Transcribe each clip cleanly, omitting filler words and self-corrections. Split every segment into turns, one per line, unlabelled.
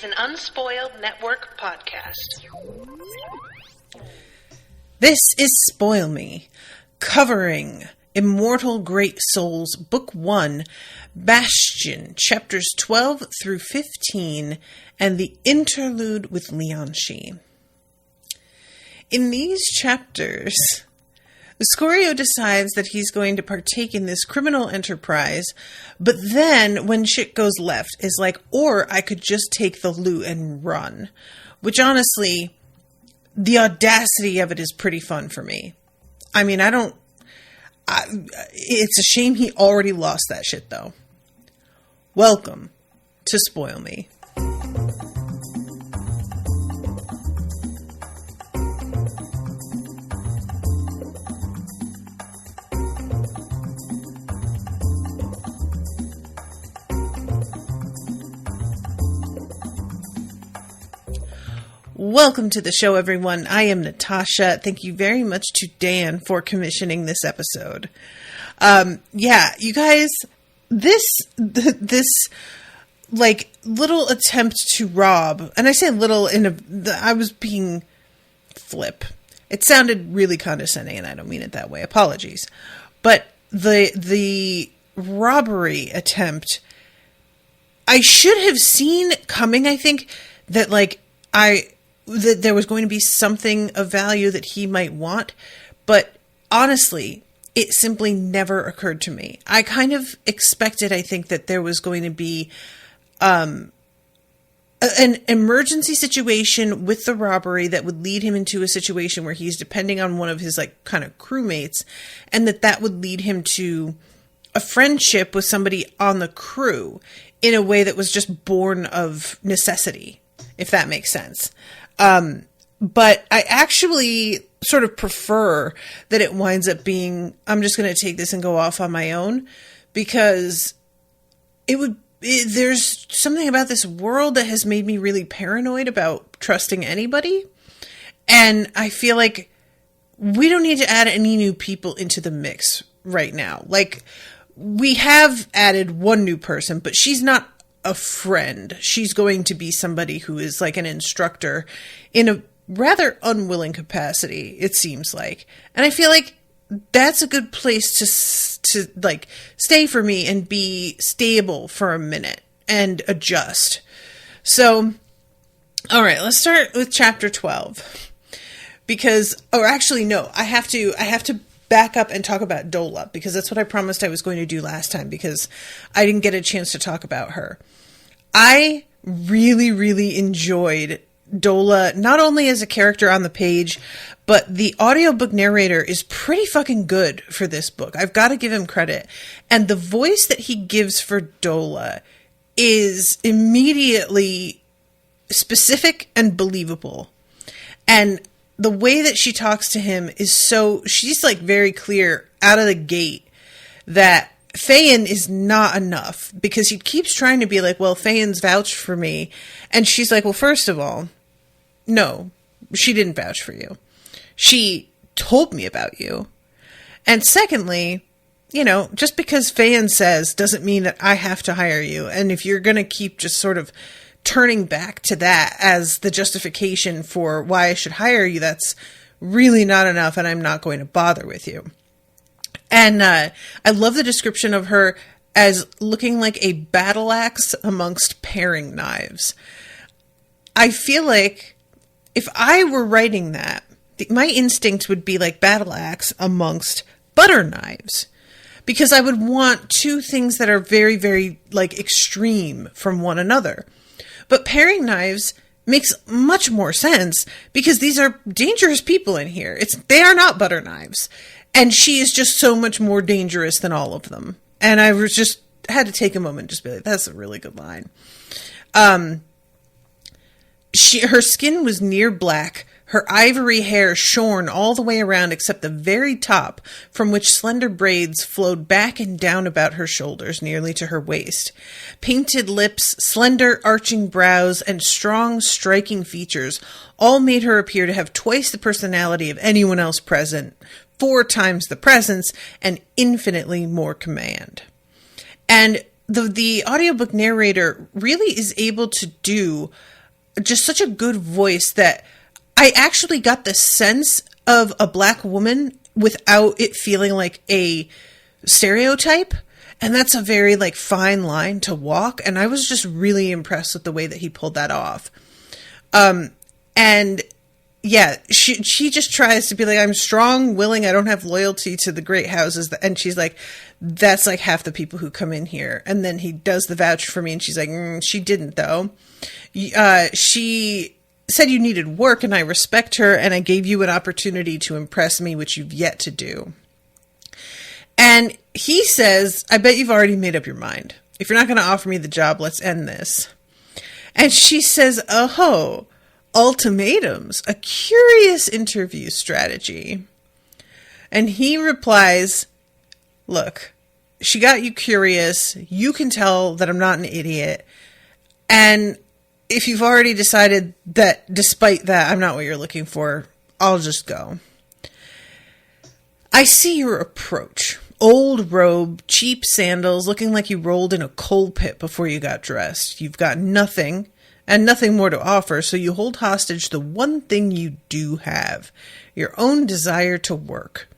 an Unspoiled Network podcast.
This is Spoil Me, covering Immortal Great Souls, Book 1, Bastion, chapters 12 through 15, and the interlude with Lianshi. In these chapters, Scorio decides that he's going to partake in this criminal enterprise, but then, when shit goes left, is like, or I could just take the loot and run. Which, honestly, the audacity of it is pretty fun for me. I mean, it's a shame he already lost that shit, though. Welcome to Spoil Me. Welcome to the show, everyone. I am Natasha. Thank you very much to Dan for commissioning this episode. You guys, this like little attempt to rob, and I say little I was being flip. It sounded really condescending, and I don't mean it that way. Apologies. But the robbery attempt, I should have seen coming. I think that that there was going to be something of value that he might want, but honestly, it simply never occurred to me. I kind of expected, I think, that there was going to be an emergency situation with the robbery that would lead him into a situation where he's depending on one of his kind of crewmates, and that would lead him to a friendship with somebody on the crew in a way that was just born of necessity, if that makes sense. But I actually sort of prefer that it winds up being, I'm just going to take this and go off on my own, because there's something about this world that has made me really paranoid about trusting anybody. And I feel like we don't need to add any new people into the mix right now. Like, we have added one new person, but she's not a friend. She's going to be somebody who is like an instructor in a rather unwilling capacity, it seems like. And I feel like that's a good place to stay for me and be stable for a minute and adjust. So, all right, let's start with chapter 12. Because, or actually, no, I have to back up and talk about Dola, because that's what I promised I was going to do last time, because I didn't get a chance to talk about her. I really, really enjoyed Dola, not only as a character on the page, but the audiobook narrator is pretty fucking good for this book. I've got to give him credit. And the voice that he gives for Dola is immediately specific and believable. And the way that she talks to him is she's very clear out of the gate that Fayen is not enough, because he keeps trying to be like, well, Fayen's vouched for me. And she's like, well, first of all, no, she didn't vouch for you. She told me about you. And secondly, just because Fayen says doesn't mean that I have to hire you. And if you're going to keep just sort of turning back to that as the justification for why I should hire you, that's really not enough, and I'm not going to bother with you. And I love the description of her as looking like a battle axe amongst paring knives. I feel like if I were writing that, my instinct would be like battle axe amongst butter knives. Because I would want two things that are very, very, extreme from one another. But paring knives makes much more sense, because these are dangerous people in here. They are not butter knives. And she is just so much more dangerous than all of them. And I was just had to take a moment and just be like, that's a really good line. Her skin was near black, her ivory hair shorn all the way around except the very top, from which slender braids flowed back and down about her shoulders, nearly to her waist. Painted lips, slender arching brows, and strong, striking features all made her appear to have twice the personality of anyone else present, 4 times the presence, and infinitely more command. And the audiobook narrator really is able to do just such a good voice that I actually got the sense of a black woman without it feeling like a stereotype. And that's a very like fine line to walk. And I was just really impressed with the way that he pulled that off. And yeah, she just tries to be like, I'm strong, willing. I don't have loyalty to the great houses. And she's like, that's like half the people who come in here. And then he does the voucher for me. And she's like, she didn't though. She said you needed work and I respect her. And I gave you an opportunity to impress me, which you've yet to do. And he says, I bet you've already made up your mind. If you're not going to offer me the job, let's end this. And she says, oh, ultimatums, a curious interview strategy. And he replies, look, she got you curious. You can tell that I'm not an idiot. And if you've already decided that despite that, I'm not what you're looking for, I'll just go. I see your approach. Old robe, cheap sandals, looking like you rolled in a coal pit before you got dressed. You've got nothing and nothing more to offer, so you hold hostage the one thing you do have, your own desire to work.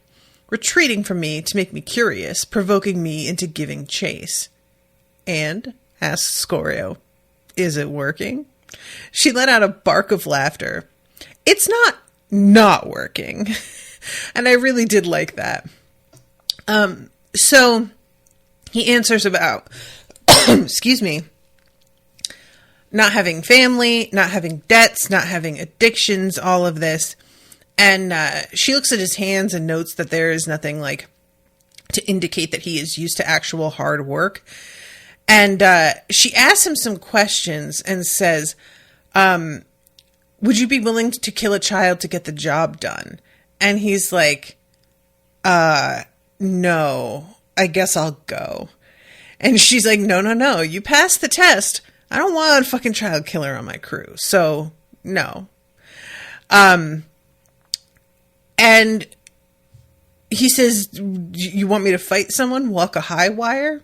Retreating from me to make me curious, provoking me into giving chase. And, asked Scorio, is it working? She let out a bark of laughter. It's not working. And I really did like that. So he answers about, excuse me, not having family, not having debts, not having addictions, all of this. And she looks at his hands and notes that there is nothing like to indicate that he is used to actual hard work. And she asks him some questions and says, would you be willing to kill a child to get the job done? And he's like, no, I guess I'll go. And she's like, no, you passed the test. I don't want a fucking child killer on my crew. So, no. And he says, you want me to fight someone, walk a high wire?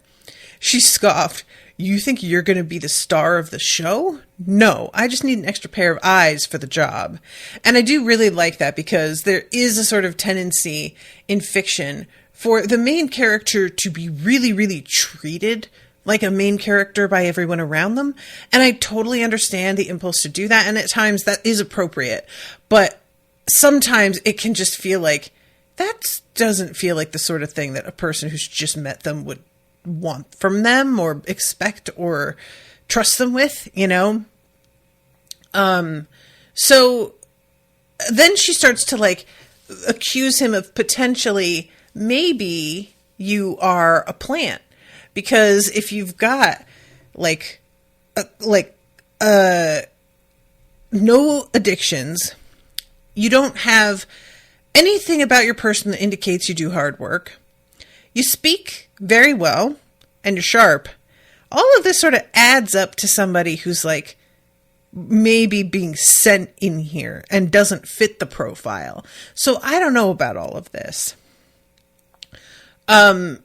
She scoffed. You think you're going to be the star of the show? No, I just need an extra pair of eyes for the job. And I do really like that because there is a sort of tendency in fiction for the main character to be really, really treated like a main character by everyone around them. And I totally understand the impulse to do that. And at times that is appropriate. But sometimes it can just feel like that doesn't feel like the sort of thing that a person who's just met them would want from them or expect or trust them with, you know? So then she starts to like accuse him of potentially, maybe you are a plant, because if you've got no addictions, you don't have anything about your person that indicates you do hard work. You speak very well and you're sharp. All of this sort of adds up to somebody who's like maybe being sent in here and doesn't fit the profile. So I don't know about all of this. And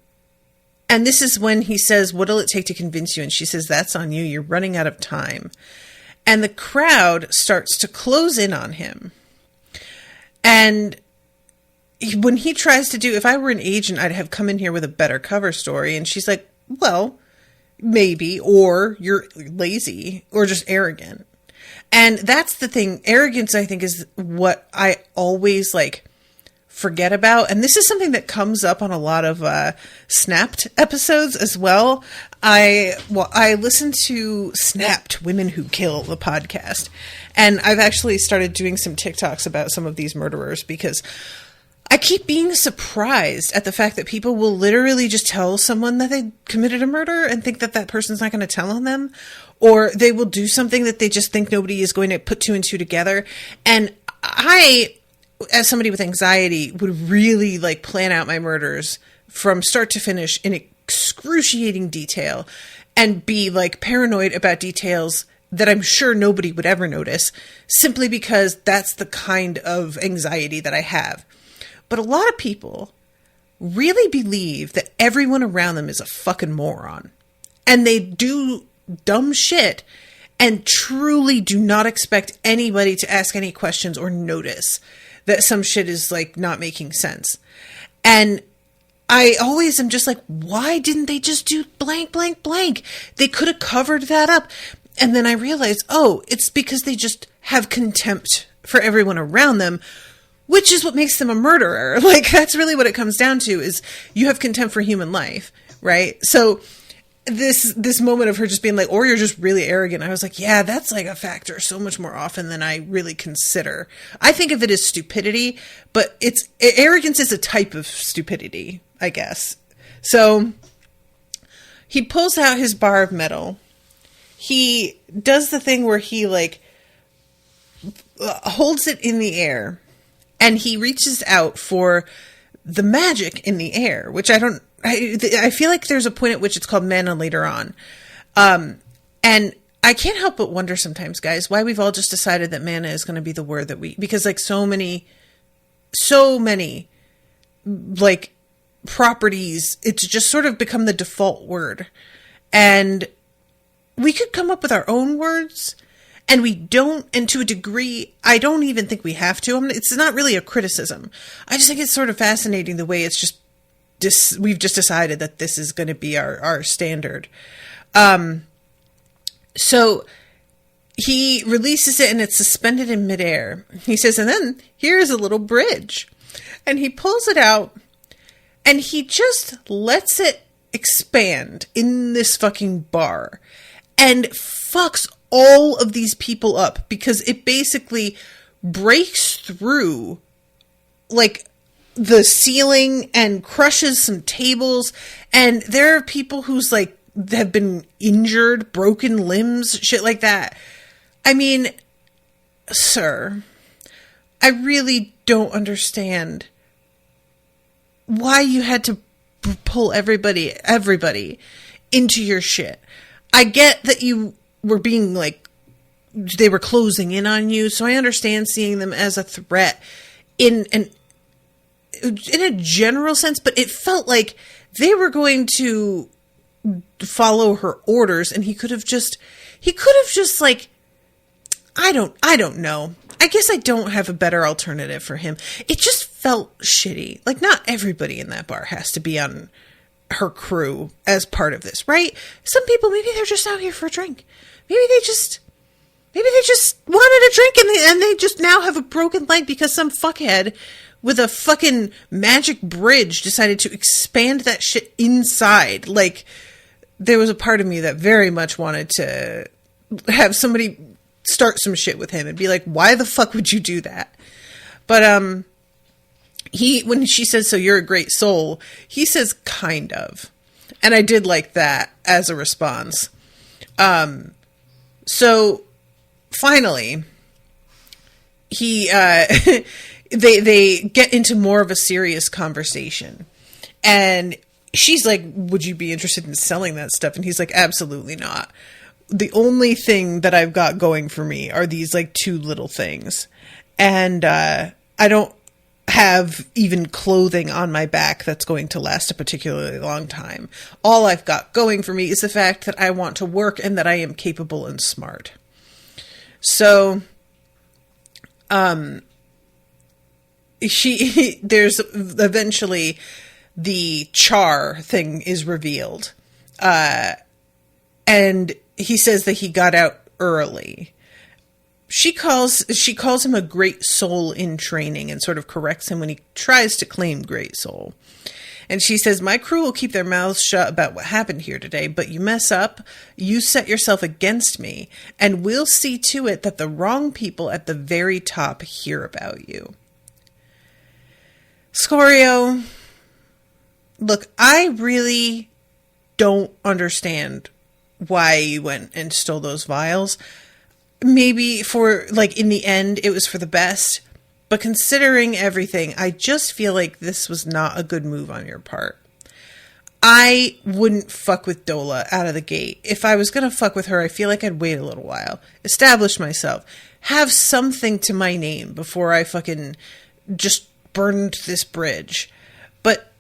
this is when he says, what'll it take to convince you? And she says, that's on you. You're running out of time. And the crowd starts to close in on him. And when he tries to do, if I were an agent, I'd have come in here with a better cover story. And she's like, well, maybe, or you're lazy or just arrogant. And that's the thing. Arrogance, I think, is what I always like forget about. And this is something that comes up on a lot of Snapped episodes as well. I listen to Snapped, Women Who Kill, the podcast. And I've actually started doing some TikToks about some of these murderers because I keep being surprised at the fact that people will literally just tell someone that they committed a murder and think that that person's not going to tell on them. Or they will do something that they just think nobody is going to put two and two together. And I, as somebody with anxiety, would really like plan out my murders from start to finish in excruciating detail and be like paranoid about details that I'm sure nobody would ever notice, simply because that's the kind of anxiety that I have. But a lot of people really believe that everyone around them is a fucking moron. And they do dumb shit. and truly do not expect anybody to ask any questions or notice that some shit is like not making sense. And I always am just like, why didn't they just do blank, blank, blank? They could have covered that up. And then I realized, oh, it's because they just have contempt for everyone around them, which is what makes them a murderer. Like, that's really what it comes down to, is you have contempt for human life, right? So this moment of her just being like, or you're just really arrogant. I was like, yeah, that's like a factor so much more often than I really consider. I think of it as stupidity, but arrogance is a type of stupidity, I guess. So he pulls out his bar of metal. He does the thing where he like holds it in the air, and he reaches out for the magic in the air, which I feel like there's a point at which it's called mana later on. And I can't help but wonder sometimes, guys, why we've all just decided that mana is going to be the word that because like so many like properties, it's just sort of become the default word. And we could come up with our own words, and we don't, and to a degree, I don't even think we have to. It's not really a criticism. I just think it's sort of fascinating the way it's just we've just decided that this is going to be our standard. So he releases it, and it's suspended in midair. He says, and then here's a little bridge. And he pulls it out, and he just lets it expand in this fucking bar. And fucks all of these people up, because it basically breaks through like the ceiling and crushes some tables. And there are people who's like have been injured, broken limbs, shit like that. I mean, sir, I really don't understand why you had to pull everybody into your shit. I get that you were being like, they were closing in on you, so I understand seeing them as a threat in a general sense, but it felt like they were going to follow her orders, and he could have just like, I don't know. I guess I don't have a better alternative for him. It just felt shitty. Like, not everybody in that bar has to be on her crew as part of this, right? Some people, maybe they're just out here for a drink. Maybe they just wanted a drink, and they just now have a broken leg because some fuckhead with a fucking magic bridge decided to expand that shit inside. Like, there was a part of me that very much wanted to have somebody start some shit with him and be like, why the fuck would you do that? But when she says, so you're a great soul, he says, kind of. And I did like that as a response. So finally, they get into more of a serious conversation. And she's like, would you be interested in selling that stuff? And he's like, absolutely not. The only thing that I've got going for me are these like two little things. And I don't have even clothing on my back that's going to last a particularly long time. All I've got going for me is the fact that I want to work and that I am capable and smart. So, there's eventually the char thing is revealed. And he says that he got out early. She calls him a great soul in training and sort of corrects him when he tries to claim great soul. And she says, my crew will keep their mouths shut about what happened here today, but you mess up, you set yourself against me, and we'll see to it that the wrong people at the very top hear about you. Scorio, look, I really don't understand why you went and stole those vials. Maybe for, like, in the end, it was for the best. But considering everything, I just feel like this was not a good move on your part. I wouldn't fuck with Dola out of the gate. If I was going to fuck with her, I feel like I'd wait a little while. Establish myself. Have something to my name before I fucking just burned this bridge. But,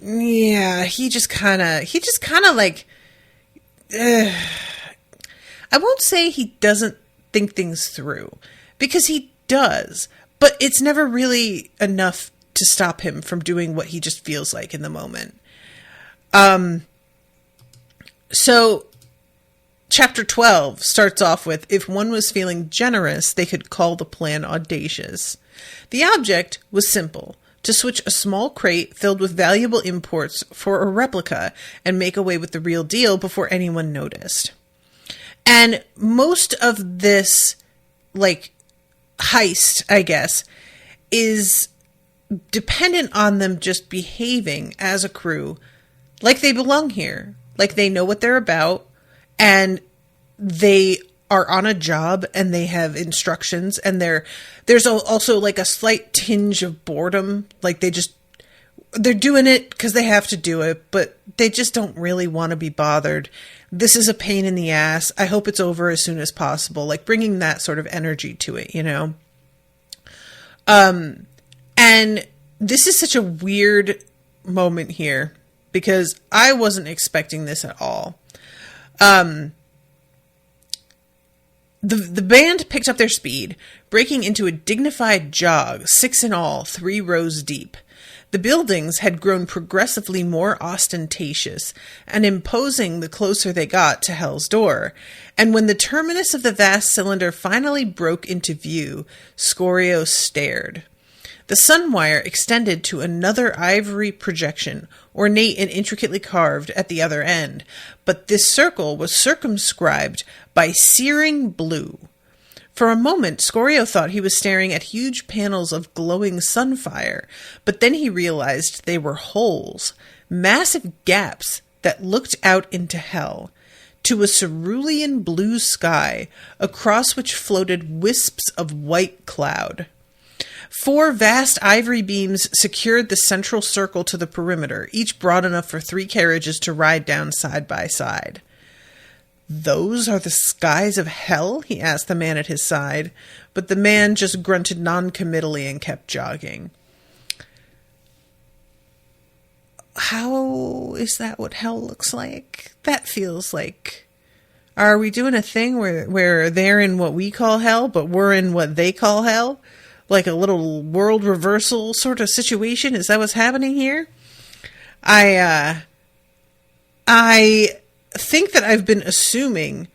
yeah, he just kind of like... I won't say he doesn't think things through, because he does, but it's never really enough to stop him from doing what he just feels like in the moment. So chapter 12 starts off with, if one was feeling generous, they could call the plan audacious. The object was simple: to switch a small crate filled with valuable imports for a replica and make away with the real deal before anyone noticed. And most of this, like, heist, I guess, is dependent on them just behaving as a crew like they belong here, like they know what they're about, and they are on a job and they have instructions, and there's also like a slight tinge of boredom, like they're doing it because they have to do it, but they just don't really want to be bothered. This is a pain in the ass. I hope it's over as soon as possible, like bringing that sort of energy to it, you know? And this is such a weird moment here because I wasn't expecting this at all. The band picked up their speed, breaking into a dignified jog, 6 in all, 3 rows deep. The buildings had grown progressively more ostentatious and imposing the closer they got to Hell's Door, and when the terminus of the vast cylinder finally broke into view, Scorio stared. The sun wire extended to another ivory projection, ornate and intricately carved at the other end, but this circle was circumscribed by searing blue. For a moment, Scorio thought he was staring at huge panels of glowing sunfire, but then he realized they were holes, massive gaps that looked out into hell, to a cerulean blue sky, across which floated wisps of white cloud. 4 vast ivory beams secured the central circle to the perimeter, each broad enough for 3 carriages to ride down side by side. "Those are the skies of hell?" he asked the man at his side, but the man just grunted non-committally and kept jogging. How is that what hell looks like? That feels like... Are we doing a thing where they're in what we call hell, but we're in what they call hell? Like a little world reversal sort of situation? Is that what's happening here? I think that I've been assuming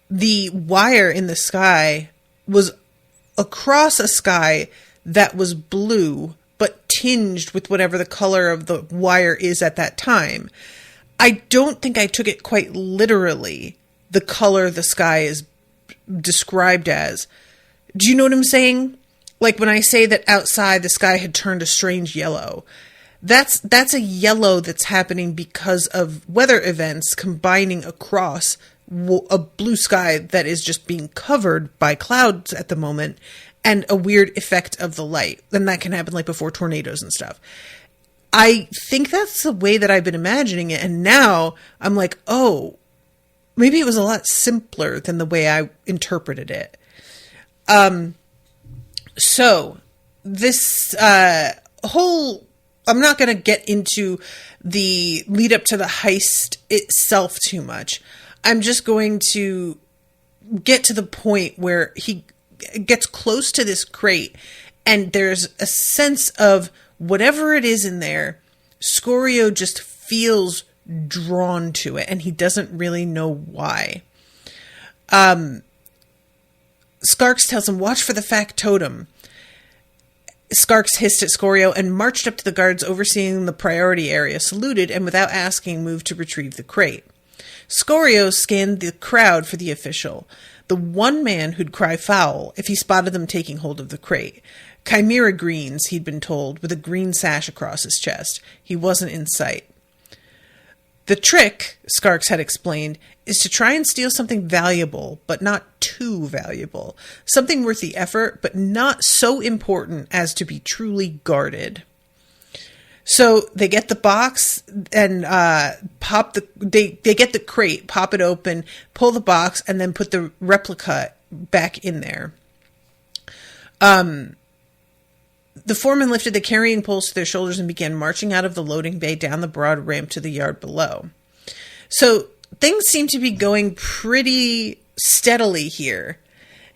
the wire in the sky was across a sky that was blue, but tinged with whatever the color of the wire is at that time. I don't think I took it quite literally, the color the sky is described as. Do you know what I'm saying? Like when I say that outside the sky had turned a strange yellow, that's a yellow that's happening because of weather events combining across a blue sky that is just being covered by clouds at the moment, and a weird effect of the light. Then that can happen like before tornadoes and stuff. I think that's the way that I've been imagining it, and now I'm like, oh, maybe it was a lot simpler than the way I interpreted it. So this whole... I'm not going to get into the lead up to the heist itself too much. I'm just going to get to the point where he gets close to this crate and there's a sense of whatever it is in there, Scorio just feels drawn to it and he doesn't really know why. Skarks tells him, "Watch for the factotum." Skarks hissed at Scorio and marched up to the guards overseeing the priority area, saluted, and without asking, moved to retrieve the crate. Scorio scanned the crowd for the official, the one man who'd cry foul if he spotted them taking hold of the crate. Chimera greens, he'd been told, with a green sash across his chest. He wasn't in sight. The trick, Skarks had explained, is to try and steal something valuable, but not too valuable. Something worth the effort, but not so important as to be truly guarded. So they get the box and they get the crate, pop it open, pull the box, and then put the replica back in there. The foreman lifted the carrying poles to their shoulders and began marching out of the loading bay down the broad ramp to the yard below. So things seem to be going pretty steadily here.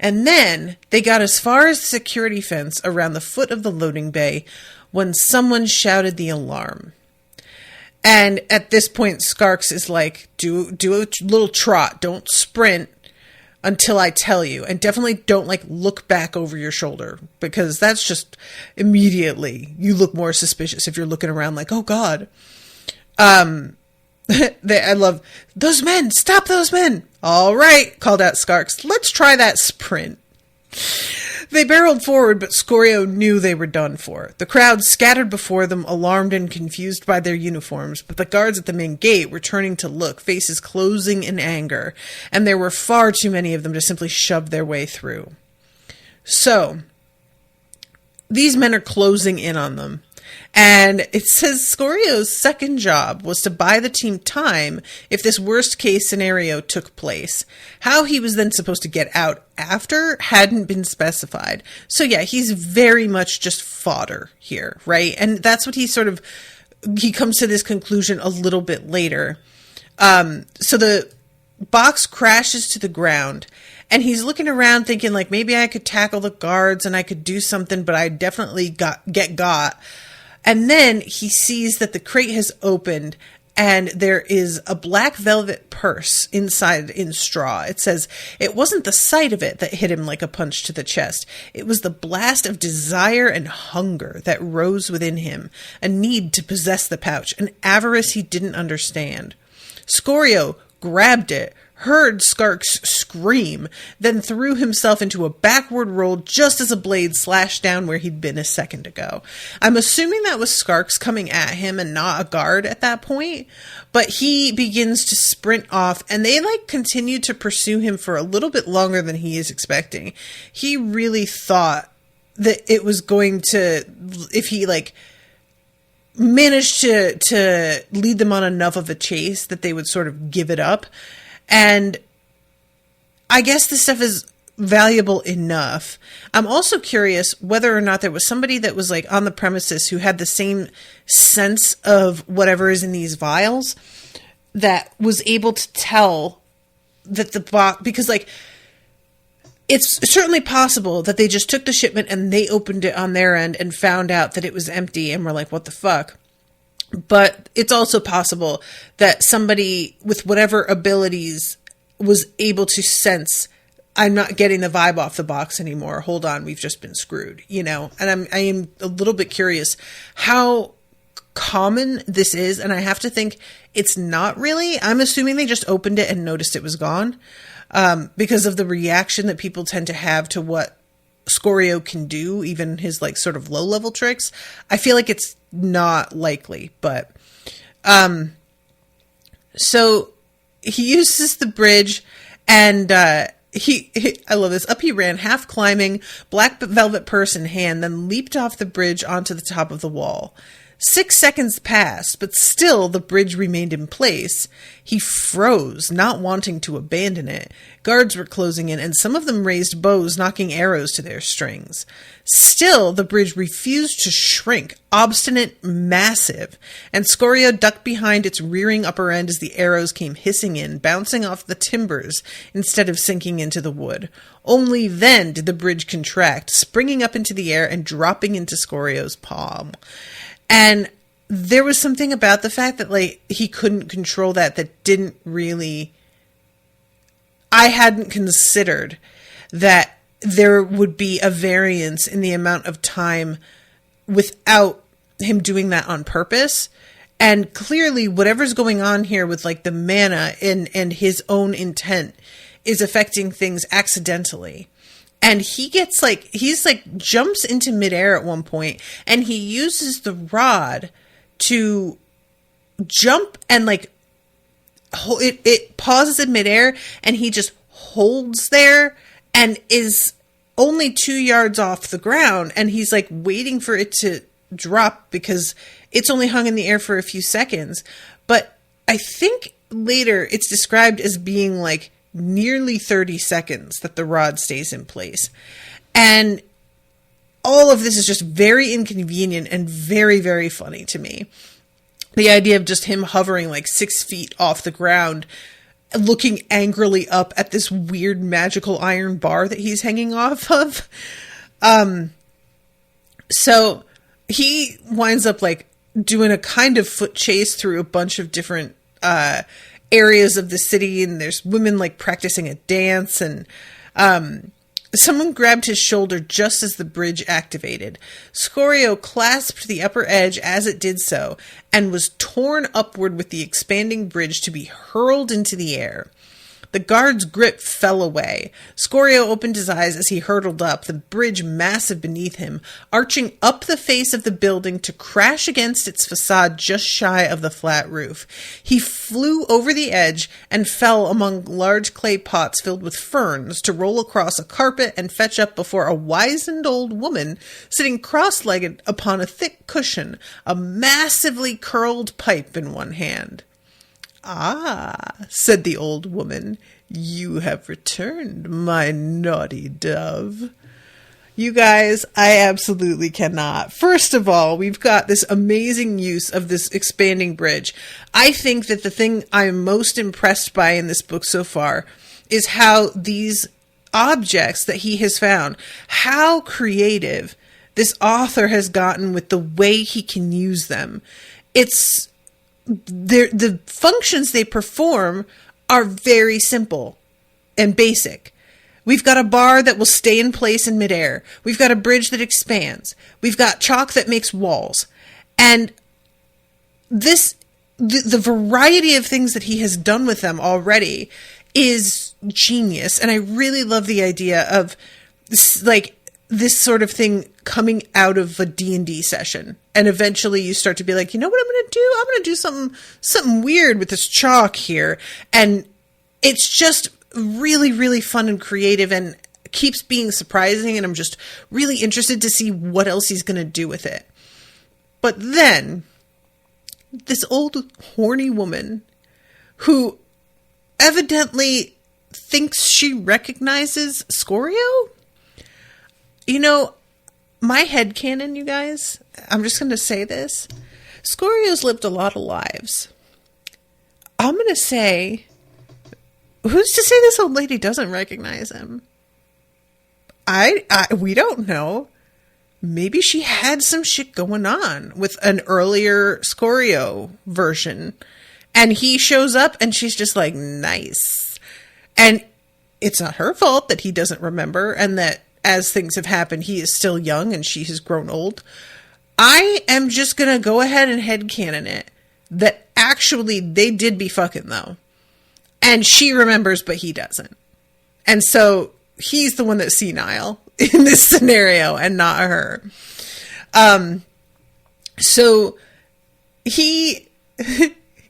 And then they got as far as the security fence around the foot of the loading bay when someone shouted the alarm. And at this point, Skarks is like, do a little trot. Don't sprint until I tell you. And definitely don't like look back over your shoulder, because that's just immediately you look more suspicious if you're looking around like, oh God. I love those men. Stop those men. All right, called out Skarks. Let's try that sprint. They barreled forward, but Scorio knew they were done for. The crowd scattered before them, alarmed and confused by their uniforms, but the guards at the main gate were turning to look, faces closing in anger, and there were far too many of them to simply shove their way through. So, these men are closing in on them. And it says Scorio's second job was to buy the team time if this worst case scenario took place. How he was then supposed to get out after hadn't been specified. So yeah, he's very much just fodder here, right? And that's what he comes to this conclusion a little bit later. So the box crashes to the ground. And he's looking around thinking like, maybe I could tackle the guards and I could do something, but I definitely get got. And then he sees that the crate has opened and there is a black velvet purse inside in straw. It says it wasn't the sight of it that hit him like a punch to the chest. It was the blast of desire and hunger that rose within him, a need to possess the pouch, an avarice he didn't understand. Scorio grabbed it, heard Skarks scream, then threw himself into a backward roll just as a blade slashed down where he'd been a second ago. I'm assuming that was Skarks coming at him and not a guard at that point, but he begins to sprint off, and they continue to pursue him for a little bit longer than he is expecting. He really thought that it was going to, if he managed to lead them on enough of a chase, that they would sort of give it up. And I guess this stuff is valuable enough. I'm also curious whether or not there was somebody that was on the premises who had the same sense of whatever is in these vials that was able to tell that the box, because it's certainly possible that they just took the shipment and they opened it on their end and found out that it was empty and were like, what the fuck? But it's also possible that somebody with whatever abilities was able to sense, I'm not getting the vibe off the box anymore. Hold on, we've just been screwed, And I am a little bit curious how common this is. And I have to think it's not really. I'm assuming they just opened it and noticed it was gone, because of the reaction that people tend to have to what Scorio can do, even his sort of low level tricks. I feel like it's not likely, but so he uses the bridge, and he I love this. Up he ran, half climbing, black velvet purse in hand, then leaped off the bridge onto the top of the wall. 6 seconds passed, but still the bridge remained in place. He froze, not wanting to abandon it. Guards were closing in, and some of them raised bows, knocking arrows to their strings. Still, the bridge refused to shrink, obstinate, massive, and Scorio ducked behind its rearing upper end as the arrows came hissing in, bouncing off the timbers instead of sinking into the wood. Only then did the bridge contract, springing up into the air and dropping into Scorio's palm. And there was something about the fact that he couldn't control that didn't really, I hadn't considered that there would be a variance in the amount of time without him doing that on purpose. And clearly whatever's going on here with the mana and his own intent is affecting things accidentally. And he gets jumps into midair at one point, and he uses the rod to jump and it pauses in midair, and he just holds there and is only 2 yards off the ground, and he's waiting for it to drop because it's only hung in the air for a few seconds. But I think later it's described as being nearly 30 seconds that the rod stays in place. And all of this is just very inconvenient and very, very funny to me. The idea of just him hovering 6 feet off the ground looking angrily up at this weird magical iron bar that he's hanging off of. So he winds up like doing a kind of foot chase through a bunch of different areas of the city, and there's women like practicing a dance, and someone grabbed his shoulder just as the bridge activated. Scorio clasped the upper edge as it did so, and was torn upward with the expanding bridge to be hurled into the air. The guard's grip fell away. Scorio opened his eyes as he hurtled up, the bridge massive beneath him, arching up the face of the building to crash against its facade just shy of the flat roof. He flew over the edge and fell among large clay pots filled with ferns to roll across a carpet and fetch up before a wizened old woman sitting cross-legged upon a thick cushion, a massively curled pipe in one hand. "Ah," said the old woman, "you have returned, my naughty dove." You guys, I absolutely cannot. First of all, we've got this amazing use of this expanding bridge. I think that the thing I'm most impressed by in this book so far is how these objects that he has found, how creative this author has gotten with the way he can use them. The functions they perform are very simple and basic. We've got a bar that will stay in place in midair. We've got a bridge that expands. We've got chalk that makes walls. And the variety of things that he has done with them already is genius. And I really love the idea of this sort of thing coming out of a D&D session. And eventually you start to be like, you know what I'm going to do? I'm going to do something weird with this chalk here. And it's just really, really fun and creative and keeps being surprising. And I'm just really interested to see what else he's going to do with it. But then this old horny woman who evidently thinks she recognizes Scorio. You know, my headcanon, you guys, I'm just going to say this. Scorio's lived a lot of lives. I'm going to say, who's to say this old lady doesn't recognize him? We don't know. Maybe she had some shit going on with an earlier Scorio version. And he shows up and she's just like, nice. And it's not her fault that he doesn't remember, and that as things have happened, he is still young and she has grown old. I am just going to go ahead and headcanon it that actually they did be fucking though. And she remembers, but he doesn't. And so he's the one that's senile in this scenario and not her. So he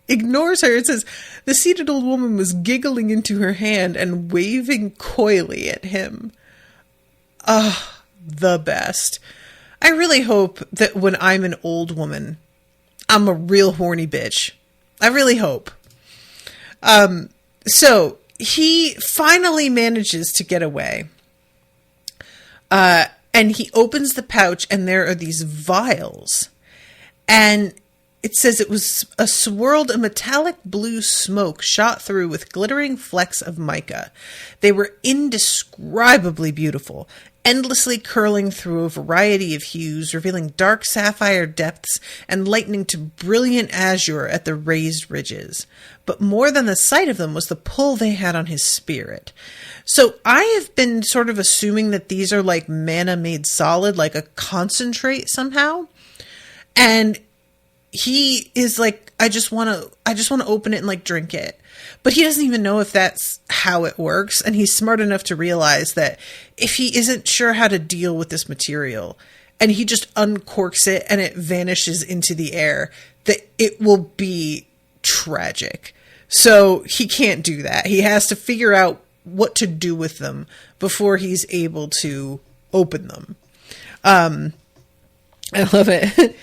ignores her. It says, the seated old woman was giggling into her hand and waving coyly at him. Oh, the best. I really hope that when I'm an old woman, I'm a real horny bitch. I really hope. So he finally manages to get away. And he opens the pouch and there are these vials. And it says it was swirled a metallic blue smoke shot through with glittering flecks of mica. They were indescribably beautiful, endlessly curling through a variety of hues, revealing dark sapphire depths and lightening to brilliant azure at the raised ridges. But more than the sight of them was the pull they had on his spirit. So I have been sort of assuming that these are like mana made solid, like a concentrate somehow. And he is like, I just want to open it and like drink it. But he doesn't even know if that's how it works. And he's smart enough to realize that if he isn't sure how to deal with this material and he just uncorks it and it vanishes into the air, that it will be tragic. So he can't do that. He has to figure out what to do with them before he's able to open them. I love it.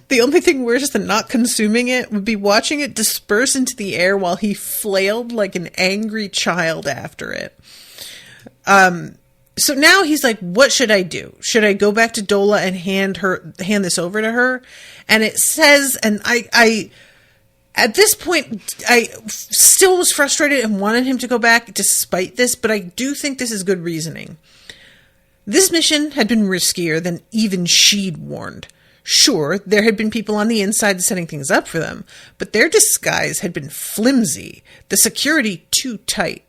The only thing worse than not consuming it would be watching it disperse into the air while he flailed like an angry child after it. So now he's like, what should I do? Should I go back to Dola and hand this over to her? And it says, and I At this point, I still was frustrated and wanted him to go back despite this, but I do think this is good reasoning. This mission had been riskier than even she'd warned. Sure, there had been people on the inside setting things up for them, but their disguise had been flimsy, the security too tight.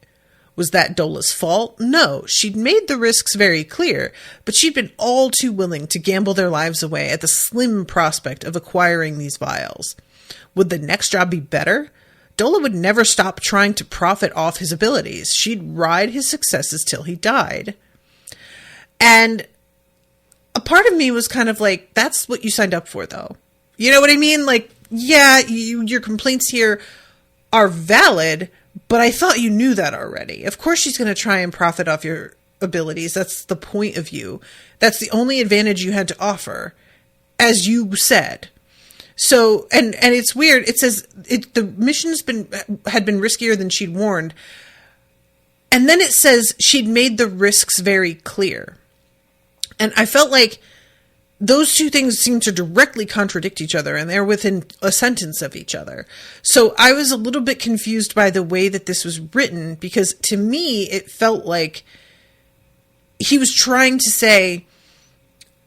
Was that Dola's fault? No, she'd made the risks very clear, but she'd been all too willing to gamble their lives away at the slim prospect of acquiring these vials. Would the next job be better? Dola would never stop trying to profit off his abilities. She'd ride his successes till he died. And a part of me was kind of like, that's what you signed up for, though. You know what I mean? Like, yeah, your complaints here are valid, but I thought you knew that already. Of course she's going to try and profit off your abilities. That's the point of you. That's the only advantage you had to offer, as you said. So, and it's weird. It says the mission had been riskier than she'd warned. And then it says she'd made the risks very clear. And I felt like those two things seem to directly contradict each other, and they're within a sentence of each other. So I was a little bit confused by the way that this was written, because to me, it felt like he was trying to say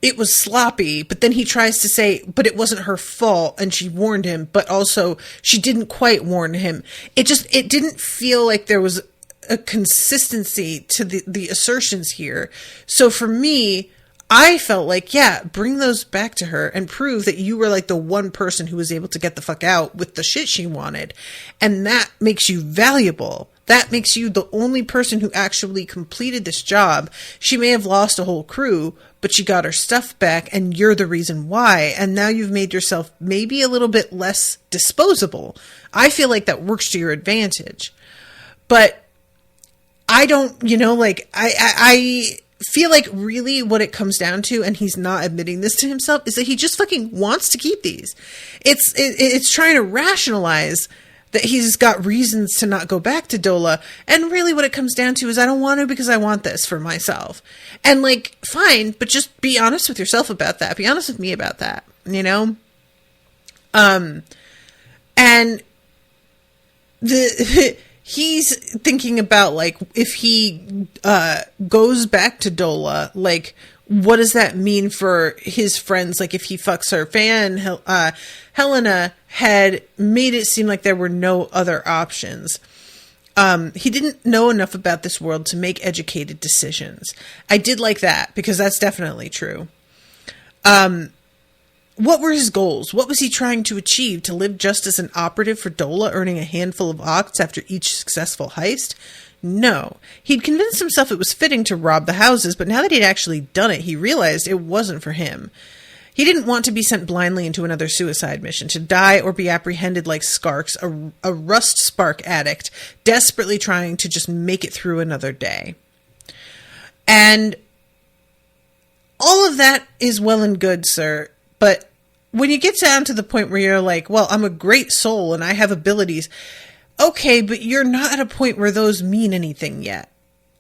it was sloppy, but then he tries to say, but it wasn't her fault and she warned him, but also she didn't quite warn him. It didn't feel like there was a consistency to the assertions here. So for me, I felt like, yeah, bring those back to her and prove that you were like the one person who was able to get the fuck out with the shit she wanted. And that makes you valuable. That makes you the only person who actually completed this job. She may have lost a whole crew, but she got her stuff back, and you're the reason why. And now you've made yourself maybe a little bit less disposable. I feel like that works to your advantage. But I don't, I feel like really what it comes down to, and he's not admitting this to himself, is that he just fucking wants to keep these. It's trying to rationalize that he's got reasons to not go back to Dola. And really what it comes down to is, I don't want to because I want this for myself. And like, fine, but just be honest with yourself about that. Be honest with me about that, you know? And he's thinking about, like, if he goes back to Dola, like, what does that mean for his friends? Like, if he fucks her, Fan, Helena had made it seem like there were no other options. He didn't know enough about this world to make educated decisions. I did like that, because that's definitely true. What were his goals? What was he trying to achieve? To live just as an operative for Dola, earning a handful of octs after each successful heist? No. He'd convinced himself it was fitting to rob the houses, but now that he'd actually done it, he realized it wasn't for him. He didn't want to be sent blindly into another suicide mission, to die or be apprehended like Skarks, a rust spark addict, desperately trying to just make it through another day. And all of that is well and good, sir, but when you get down to the point where you're like, well, I'm a great soul and I have abilities, okay, but you're not at a point where those mean anything yet.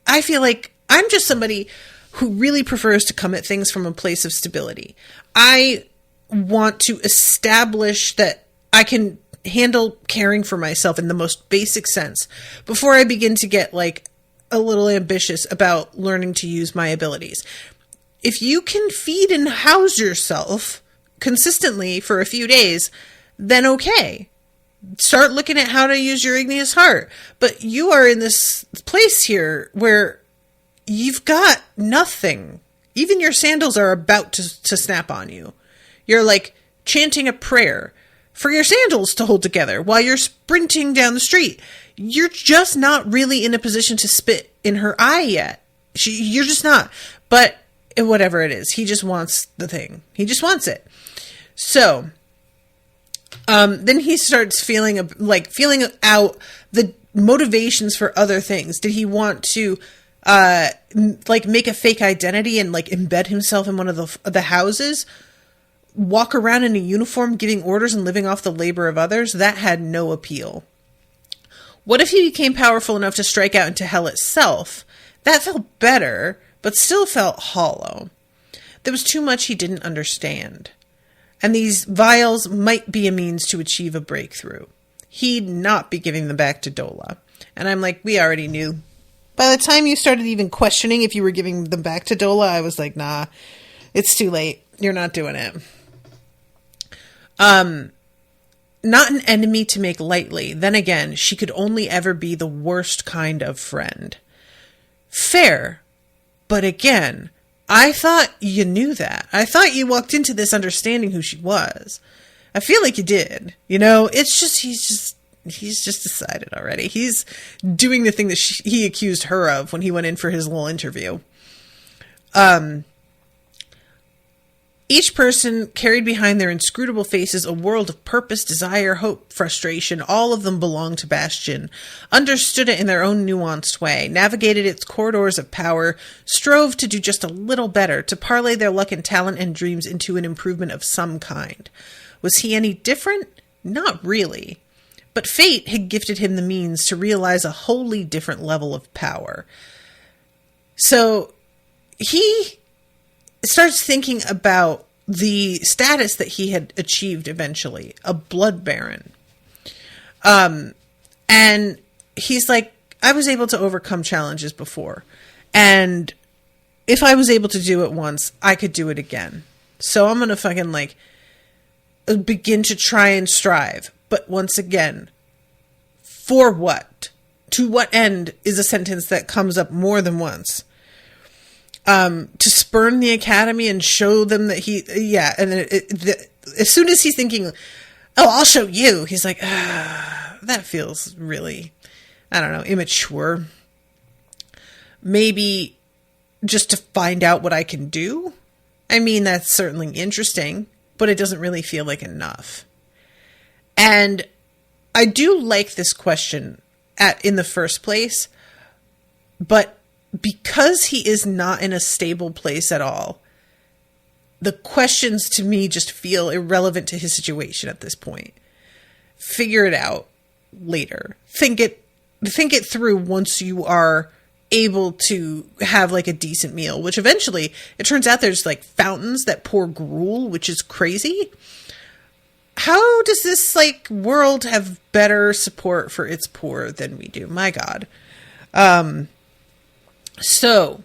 I feel like I'm just somebody who really prefers to come at things from a place of stability. I want to establish that I can handle caring for myself in the most basic sense before I begin to get like a little ambitious about learning to use my abilities. If you can feed and house yourself consistently for a few days, then okay. Start looking at how to use your igneous heart. But you are in this place here where you've got nothing. Even your sandals are about to snap on you. You're like chanting a prayer for your sandals to hold together while you're sprinting down the street. You're just not really in a position to spit in her eye yet. You're just not. But whatever it is, he just wants the thing. He just wants it. So then he starts feeling out the motivations for other things. Did he want to make a fake identity and like embed himself in one of the houses? Walk around in a uniform giving orders and living off the labor of others? That had no appeal. What if he became powerful enough to strike out into hell itself? That felt better, but still felt hollow. There was too much he didn't understand. And these vials might be a means to achieve a breakthrough. he'd not be giving them back to Dola. And I'm like, we already knew. By the time you started even questioning if you were giving them back to Dola, I was like, nah, it's too late. You're not doing it. Not an enemy to make lightly. Then again, she could only ever be the worst kind of friend. Fair. But again, I thought you knew that. I thought you walked into this understanding who she was. I feel like you did. You know, it's just, he's just decided already. He's doing the thing that he accused her of when he went in for his little interview. Each person carried behind their inscrutable faces a world of purpose, desire, hope, frustration. All of them belonged to Bastion, understood it in their own nuanced way, navigated its corridors of power, strove to do just a little better, to parlay their luck and talent and dreams into an improvement of some kind. Was he any different? Not really. But fate had gifted him the means to realize a wholly different level of power. So he starts thinking about the status that he had achieved eventually, a blood baron. And he's like, I was able to overcome challenges before. And if I was able to do it once, I could do it again. So I'm going to fucking like begin to try and strive. But once again, for what? To what end is a sentence that comes up more than once. To spurn the academy and show them that as soon as he's thinking, oh, I'll show you, he's like, that feels really, I don't know, immature. Maybe just to find out what I can do. I mean, that's certainly interesting, but it doesn't really feel like enough. And I do like this question in the first place, but because he is not in a stable place at all, the questions to me just feel irrelevant to his situation at this point. Figure it out later. Think it through once you are able to have like a decent meal, which eventually it turns out there's like fountains that pour gruel, which is crazy. How does this like world have better support for its poor than we do? My God. So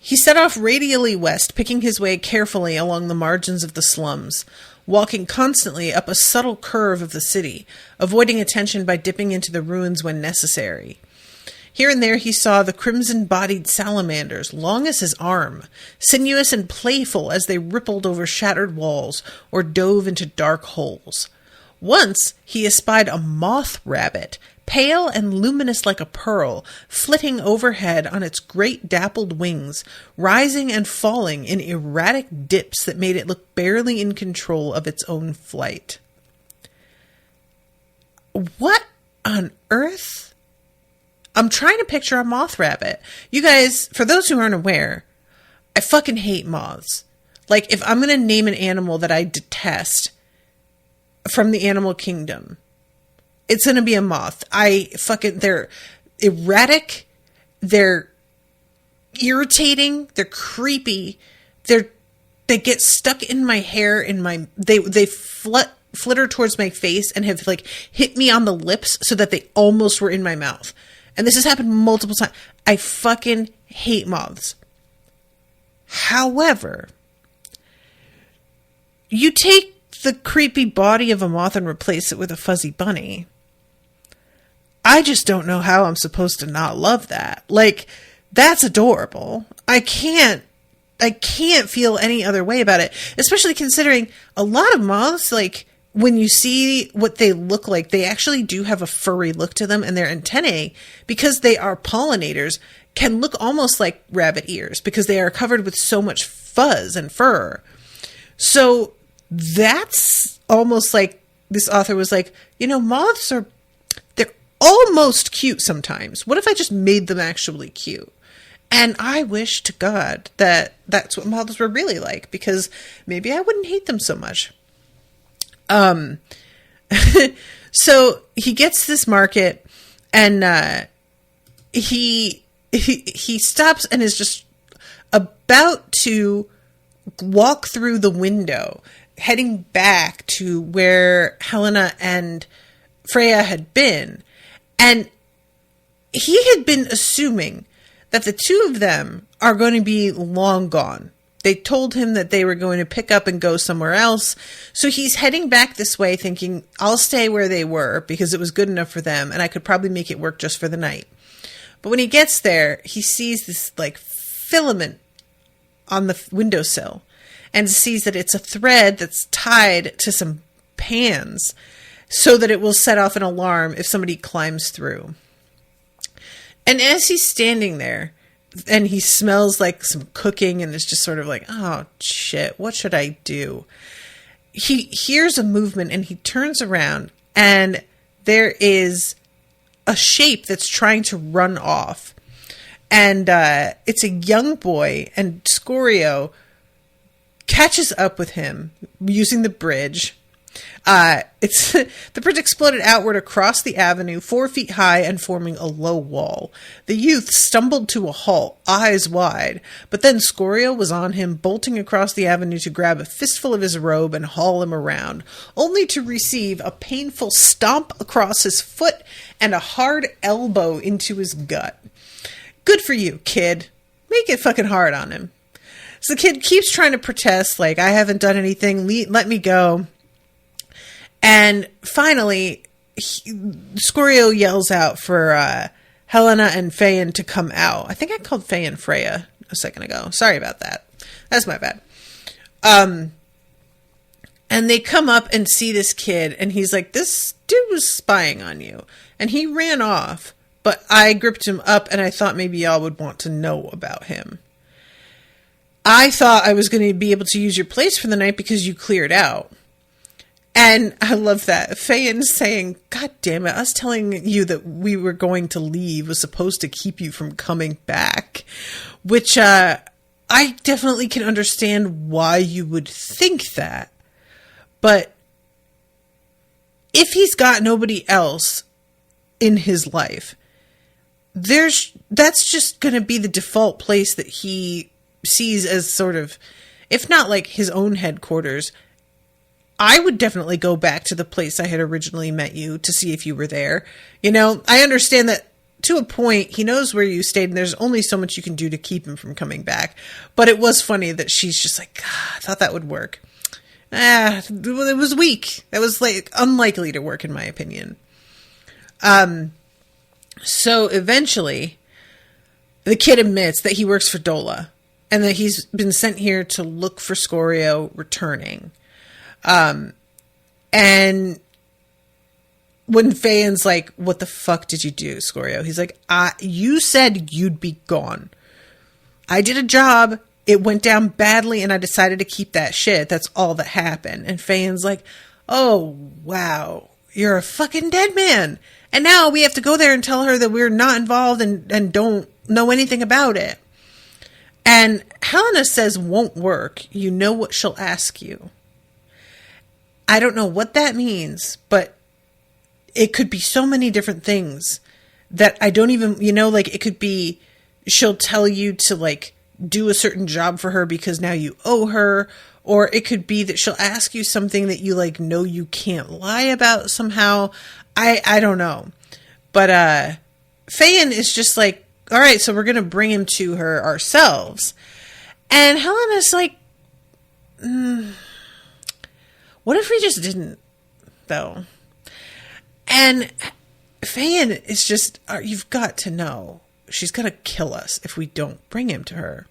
he set off radially west, picking his way carefully along the margins of the slums, walking constantly up a subtle curve of the city, avoiding attention by dipping into the ruins when necessary. Here and there he saw the crimson-bodied salamanders, long as his arm, sinuous and playful as they rippled over shattered walls or dove into dark holes. Once he espied a moth rabbit, pale and luminous like a pearl, flitting overhead on its great dappled wings, rising and falling in erratic dips that made it look barely in control of its own flight. What on earth? I'm trying to picture a moth rabbit. You guys, for those who aren't aware, I fucking hate moths. Like, if I'm going to name an animal that I detest from the animal kingdom, it's going to be a moth. They're erratic. They're irritating. They're creepy. They get stuck in my hair, they flitter towards my face and have like hit me on the lips so that they almost were in my mouth. And this has happened multiple times. I fucking hate moths. However, you take the creepy body of a moth and replace it with a fuzzy bunny. I just don't know how I'm supposed to not love that. Like, that's adorable. I can't feel any other way about it, especially considering a lot of moths, like, when you see what they look like, they actually do have a furry look to them, and their antennae, because they are pollinators, can look almost like rabbit ears because they are covered with so much fuzz and fur. So that's almost like this author was like, moths they're almost cute sometimes. What if I just made them actually cute? And I wish to God that that's what moths were really like, because maybe I wouldn't hate them so much. So he gets this market, and he stops and is just about to walk through the window, heading back to where Helena and Freya had been. And he had been assuming that the two of them are going to be long gone. They told him that they were going to pick up and go somewhere else. So he's heading back this way thinking, I'll stay where they were because it was good enough for them and I could probably make it work just for the night. But when he gets there, he sees this like filament on the windowsill and sees that it's a thread that's tied to some pans so that it will set off an alarm if somebody climbs through. And as he's standing there and he smells like some cooking and is just sort of like, oh shit, what should I do? He hears a movement and he turns around and there is a shape that's trying to run off. And it's a young boy, and Scorio catches up with him using the bridge. The bridge exploded outward across the avenue, 4 feet high and forming a low wall. The youth stumbled to a halt, eyes wide, but then Scorio was on him, bolting across the avenue to grab a fistful of his robe and haul him around, only to receive a painful stomp across his foot and a hard elbow into his gut. Good for you, kid. Make it fucking hard on him. So the kid keeps trying to protest, like, I haven't done anything, let me go. And finally, Scorio yells out for Helena and Phaon to come out. I think I called Phaon Freya a second ago. Sorry about that. That's my bad. And they come up and see this kid, and he's like, this dude was spying on you. And he ran off, but I gripped him up, and I thought maybe y'all would want to know about him. I thought I was going to be able to use your place for the night because you cleared out. And I love that. Phaon's saying, God damn it, us telling you that we were going to leave was supposed to keep you from coming back. Which, I definitely can understand why you would think that. But if he's got nobody else in his life, that's just going to be the default place that he sees as sort of, if not like his own headquarters. I would definitely go back to the place I had originally met you to see if you were there. You know, I understand that to a point, he knows where you stayed and there's only so much you can do to keep him from coming back. But it was funny that she's just like, I thought that would work. It was weak. That was like unlikely to work in my opinion. So eventually the kid admits that he works for Dola and that he's been sent here to look for Scorio returning. And when Phaon's like, what the fuck did you do, Scorio? He's like, you said you'd be gone. I did a job. It went down badly and I decided to keep that shit. That's all that happened. And Phaon's like, oh, wow, you're a fucking dead man. And now we have to go there and tell her that we're not involved and don't know anything about it. And Helena says won't work. You know what she'll ask you. I don't know what that means, but it could be so many different things that I don't even, like it could be she'll tell you to like do a certain job for her because now you owe her, or it could be that she'll ask you something that you like know you can't lie about somehow. I don't know. But Phaon is just like, all right, so we're going to bring him to her ourselves. And Helena's like, what if we just didn't, though? And Phaon is just, you've got to know, she's going to kill us if we don't bring him to her.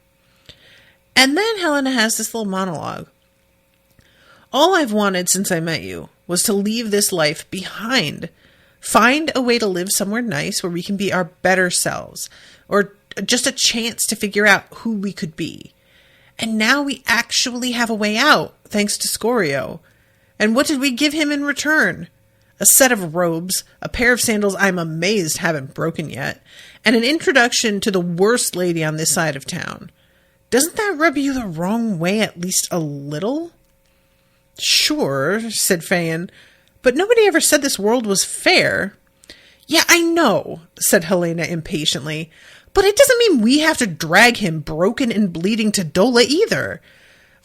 And then Helena has this little monologue. All I've wanted since I met you was to leave this life behind. Find a way to live somewhere nice where we can be our better selves. Or just a chance to figure out who we could be. And now we actually have a way out, thanks to Scorio. And what did we give him in return? A set of robes, a pair of sandals I'm amazed haven't broken yet, and an introduction to the worst lady on this side of town. Doesn't that rub you the wrong way at least a little? Sure, said Phaon, but nobody ever said this world was fair. Yeah, I know, said Helena impatiently, but it doesn't mean we have to drag him broken and bleeding to Dola either.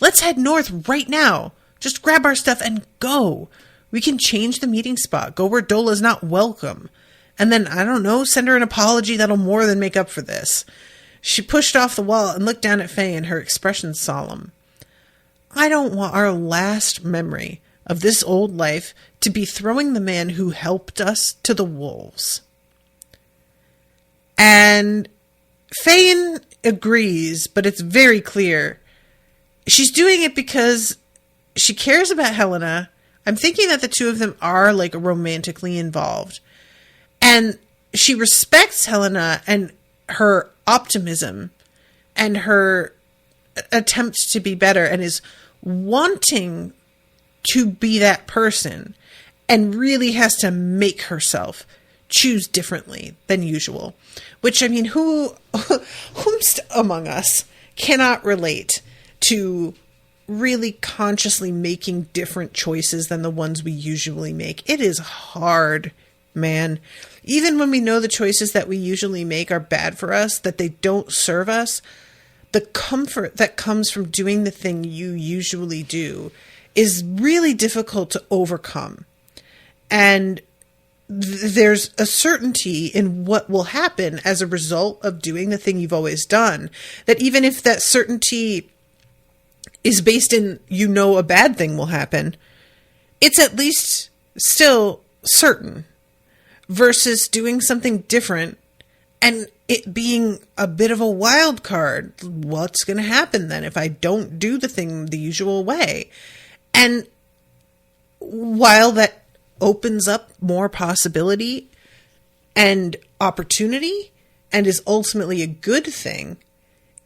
Let's head north right now. Just grab our stuff and go. We can change the meeting spot, go where Dola's not welcome. And then, I don't know, send her an apology that'll more than make up for this. She pushed off the wall and looked down at Faye, and her expression solemn. I don't want our last memory of this old life to be throwing the man who helped us to the wolves. And Faye agrees, but it's very clear. She's doing it because she cares about Helena. I'm thinking that the two of them are like romantically involved. And she respects Helena and her optimism and her attempt to be better, and is wanting to be that person, and really has to make herself choose differently than usual. Which, I mean, whomst among us cannot relate to really consciously making different choices than the ones we usually make? It is hard, man. Even when we know the choices that we usually make are bad for us, that they don't serve us, the comfort that comes from doing the thing you usually do is really difficult to overcome. And there's a certainty in what will happen as a result of doing the thing you've always done, that even if that certainty is based in, a bad thing will happen, it's at least still certain, versus doing something different and it being a bit of a wild card. What's going to happen then if I don't do the thing the usual way? And while that opens up more possibility and opportunity and is ultimately a good thing,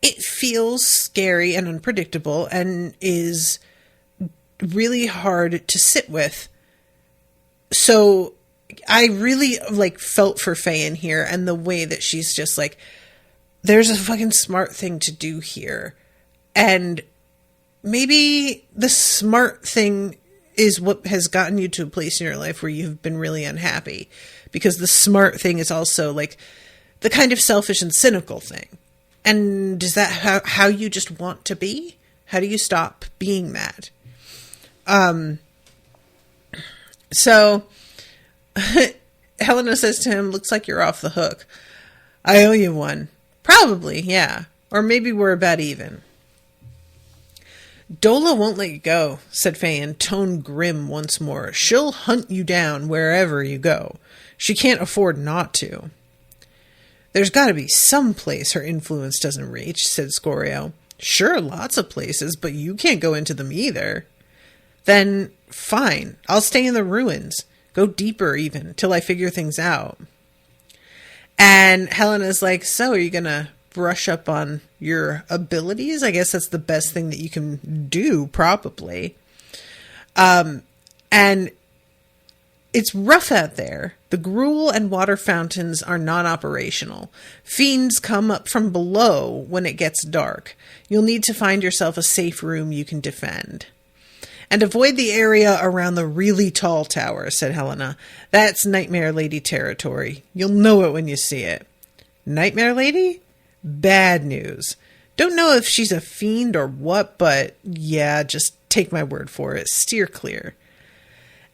it feels scary and unpredictable and is really hard to sit with. So I really felt for Faye in here, and the way that she's just like, there's a fucking smart thing to do here. And maybe the smart thing is what has gotten you to a place in your life where you've been really unhappy, because the smart thing is also like the kind of selfish and cynical thing. And is that how you just want to be? How do you stop being that? So Helena says to him, looks like you're off the hook. I owe you one. Probably, yeah. Or maybe we're about even. Dola won't let you go, said Faye in tone grim once more. She'll hunt you down wherever you go. She can't afford not to. There's got to be some place her influence doesn't reach, said Scorio. Sure, lots of places, but you can't go into them either. Then, fine, I'll stay in the ruins. Go deeper even, till I figure things out. And Helena's like, so are you going to brush up on your abilities? I guess that's the best thing that you can do, probably. And it's rough out there. The gruel and water fountains are non-operational. Fiends come up from below when it gets dark. You'll need to find yourself a safe room you can defend. And avoid the area around the really tall tower, said Helena. That's Nightmare Lady territory. You'll know it when you see it. Nightmare Lady? Bad news. Don't know if she's a fiend or what, but yeah, just take my word for it. Steer clear.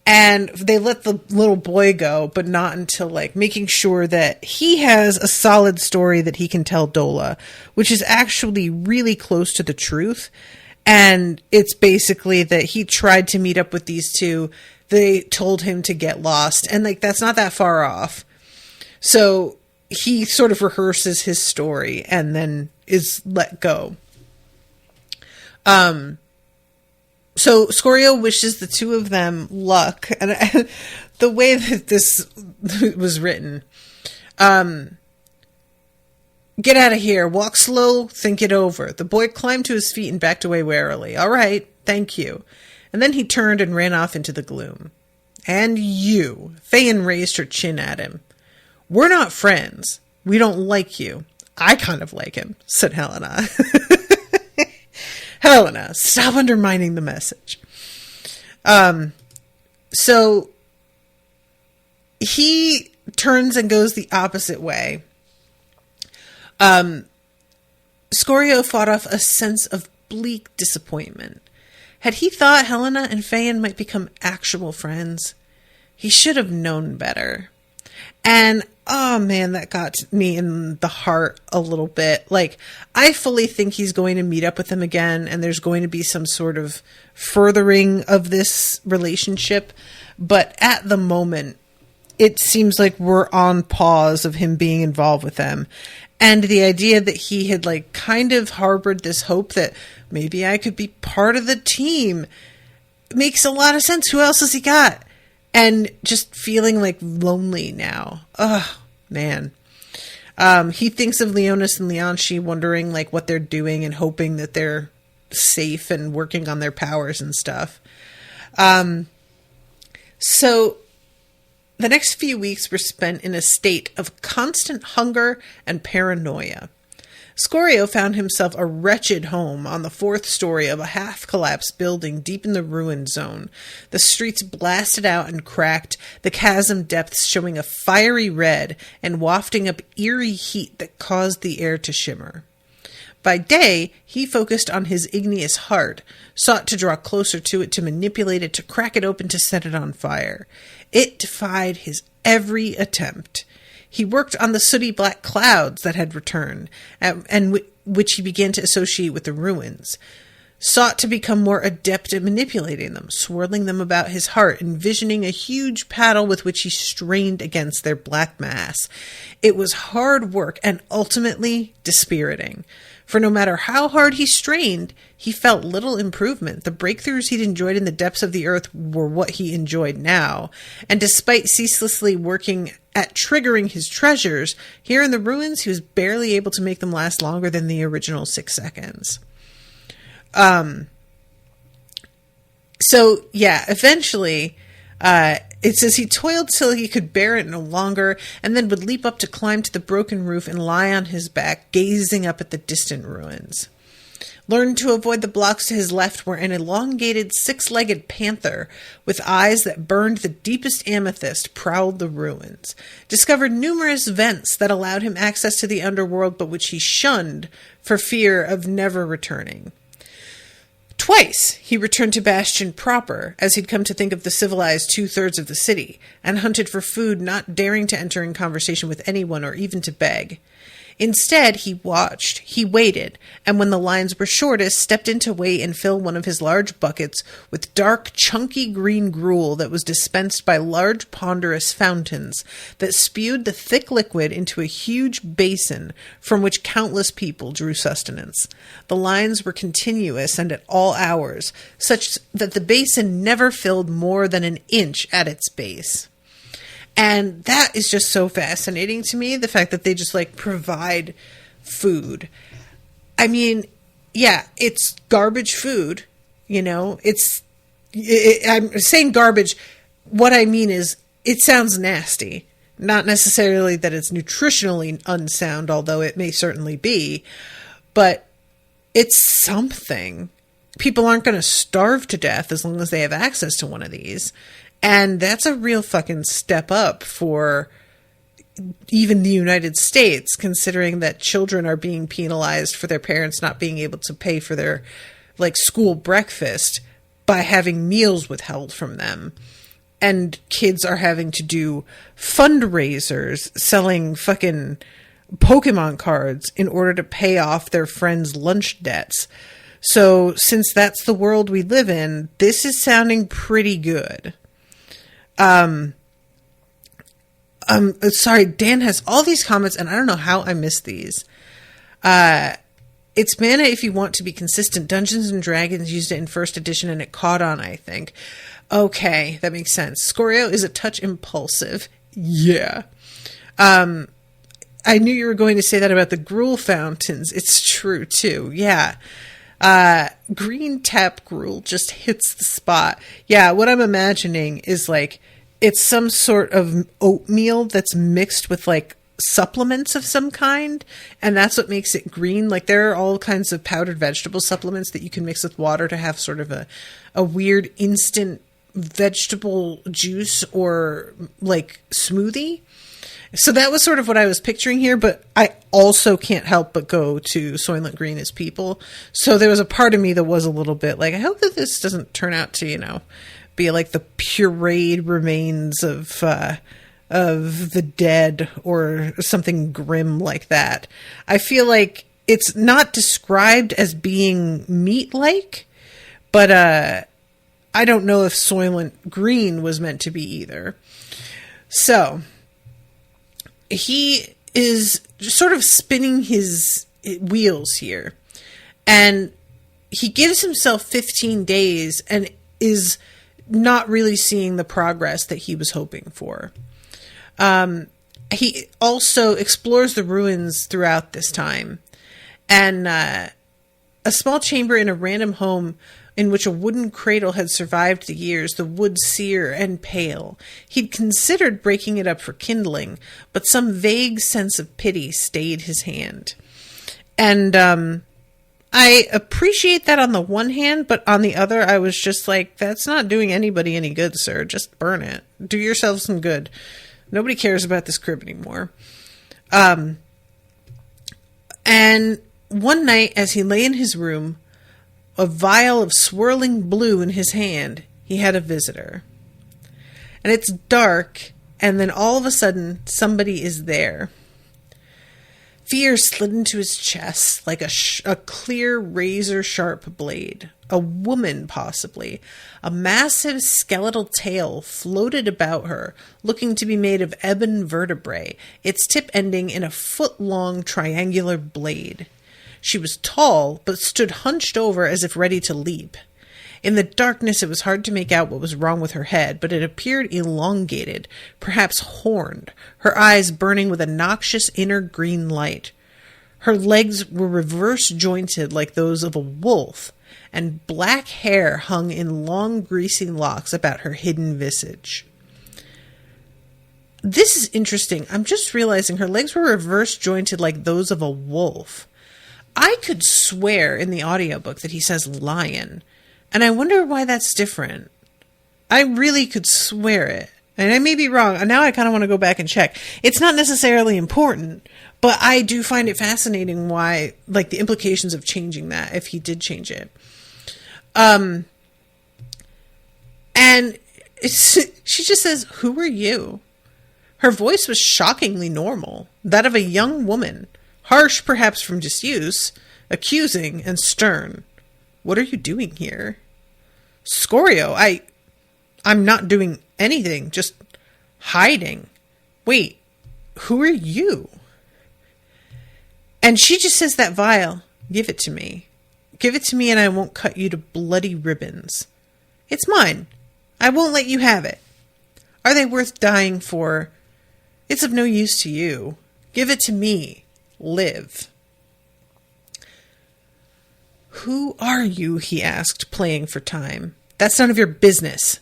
And they let the little boy go, but not until making sure that he has a solid story that he can tell Dola, which is actually really close to the truth. And it's basically that he tried to meet up with these two. They told him to get lost. And that's not that far off. So he sort of rehearses his story and then is let go. So Scorio wishes the two of them luck. And the way that this was written, get out of here. Walk slow. Think it over. The boy climbed to his feet and backed away warily. All right. Thank you. And then he turned and ran off into the gloom. And you. Fayen raised her chin at him. We're not friends. We don't like you. I kind of like him, said Helena. Helena, stop undermining the message. So he turns and goes the opposite way. Scorio fought off a sense of bleak disappointment. Had he thought Helena and Phaon might become actual friends? He should have known better. And, oh man, that got me in the heart a little bit. Like, I fully think he's going to meet up with them again, and there's going to be some sort of furthering of this relationship. But at the moment, it seems like we're on pause of him being involved with them. And the idea that he had, like, kind of harbored this hope that maybe I could be part of the team makes a lot of sense. Who else has he got? And just feeling, like, lonely now. Ugh, man. He thinks of Leonis and Leonshi, wondering, like, what they're doing and hoping that they're safe and working on their powers and stuff. So the next few weeks were spent in a state of constant hunger and paranoia. Scorio found himself a wretched home on the 4th story of a half-collapsed building deep in the ruin zone, the streets blasted out and cracked, the chasm depths showing a fiery red and wafting up eerie heat that caused the air to shimmer. By day, he focused on his igneous heart, sought to draw closer to it, to manipulate it, to crack it open, to set it on fire. It defied his every attempt. He worked on the sooty black clouds that had returned, and which he began to associate with the ruins, sought to become more adept at manipulating them, swirling them about his heart, envisioning a huge paddle with which he strained against their black mass. It was hard work and ultimately dispiriting. For no matter how hard he strained, he felt little improvement. The breakthroughs he'd enjoyed in the depths of the earth were what he enjoyed now. And despite ceaselessly working at triggering his treasures, here in the ruins, he was barely able to make them last longer than the original 6 seconds. So, yeah, eventually, it says he toiled till he could bear it no longer, and then would leap up to climb to the broken roof and lie on his back, gazing up at the distant ruins. Learned to avoid the blocks to his left where an elongated 6-legged panther with eyes that burned the deepest amethyst prowled the ruins. Discovered numerous vents that allowed him access to the underworld, but which he shunned for fear of never returning. Twice he returned to Bastion proper, as he'd come to think of the civilized 2/3 of the city, and hunted for food, not daring to enter in conversation with anyone or even to beg. Instead, he watched, he waited, and when the lines were shortest, stepped in to wait and fill one of his large buckets with dark, chunky green gruel that was dispensed by large, ponderous fountains that spewed the thick liquid into a huge basin from which countless people drew sustenance. The lines were continuous and at all hours, such that the basin never filled more than an inch at its base. And that is just so fascinating to me, the fact that they just, like, provide food. I mean, yeah, it's garbage food, you know? I'm saying garbage. What I mean is, it sounds nasty. Not necessarily that it's nutritionally unsound, although it may certainly be. But it's something. People aren't going to starve to death as long as they have access to one of these. And that's a real fucking step up for even the United States, considering that children are being penalized for their parents not being able to pay for their, like, school breakfast by having meals withheld from them. And kids are having to do fundraisers selling fucking Pokemon cards in order to pay off their friends' lunch debts. So since that's the world we live in, this is sounding pretty good. Sorry, Dan has all these comments, and I don't know how I missed these. It's mana if you want to be consistent. Dungeons and Dragons used it in 1st edition, and it caught on, I think. Okay, that makes sense. Scorio is a touch impulsive. Yeah. I knew you were going to say that about the gruel fountains. It's true, too. Yeah. Green tap gruel just hits the spot. Yeah, what I'm imagining is, like, it's some sort of oatmeal that's mixed with, like, supplements of some kind, and that's what makes it green. Like, there are all kinds of powdered vegetable supplements that you can mix with water to have sort of a weird instant vegetable juice or, like, smoothie. So that was sort of what I was picturing here, but I also can't help but go to Soylent Green as people. So there was a part of me that was a little bit like, I hope that this doesn't turn out to, be like the pureed remains of the dead or something grim like that. I feel like it's not described as being meat-like, but I don't know if Soylent Green was meant to be either. So he is sort of spinning his wheels here, and he gives himself 15 days and is not really seeing the progress that he was hoping for. He also explores the ruins throughout this time, and a small chamber in a random home in which a wooden cradle had survived the years, the wood sere and pale. He'd considered breaking it up for kindling, but some vague sense of pity stayed his hand. And I appreciate that on the one hand, but on the other, I was just like, that's not doing anybody any good, sir. Just burn it. Do yourself some good. Nobody cares about this crib anymore. And one night, as he lay in his room, a vial of swirling blue in his hand, he had a visitor. And it's dark, and then all of a sudden, somebody is there. Fear slid into his chest like a clear razor-sharp blade. A woman, possibly. A massive skeletal tail floated about her, looking to be made of ebon vertebrae, its tip ending in a foot-long triangular blade. She was tall, but stood hunched over as if ready to leap. In the darkness, it was hard to make out what was wrong with her head, but it appeared elongated, perhaps horned, her eyes burning with a noxious inner green light. Her legs were reverse-jointed like those of a wolf, and black hair hung in long, greasy locks about her hidden visage. This is interesting. I'm just realizing her legs were reverse-jointed like those of a wolf. I could swear in the audiobook that he says lion, and I wonder why that's different. I really could swear it, and I may be wrong, and now I kind of want to go back and check. It's not necessarily important, but I do find it fascinating why, like, the implications of changing that, if he did change it. And she just says, "Who are you?" Her voice was shockingly normal, that of a young woman. Harsh, perhaps from disuse, accusing, and stern. "What are you doing here?" "Scorio, I'm not doing anything, just hiding." "Wait, who are you?" And she just says, "That vial, give it to me. Give it to me and I won't cut you to bloody ribbons. It's mine. I won't let you have it. Are they worth dying for? It's of no use to you. Give it to me. Live." "Who are you?" he asked, playing for time. "That's none of your business.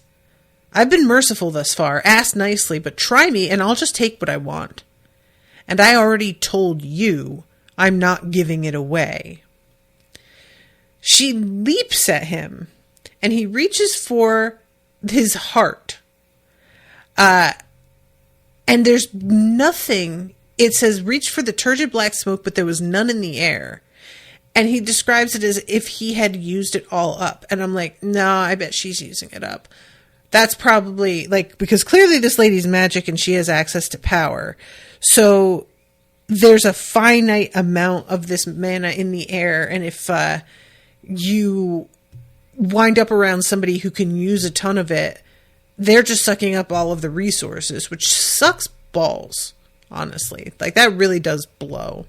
I've been merciful thus far. Ask nicely, but try me and I'll just take what I want. And I already told you I'm not giving it away." She leaps at him, and he reaches for his heart. And there's nothing. It says, reach for the turgid black smoke, but there was none in the air. And he describes it as if he had used it all up. And I'm like, no, I bet she's using it up. That's probably, like, because clearly this lady's magic and she has access to power. So there's a finite amount of this mana in the air. And if you wind up around somebody who can use a ton of it, they're just sucking up all of the resources, which sucks balls, honestly. Like, that really does blow.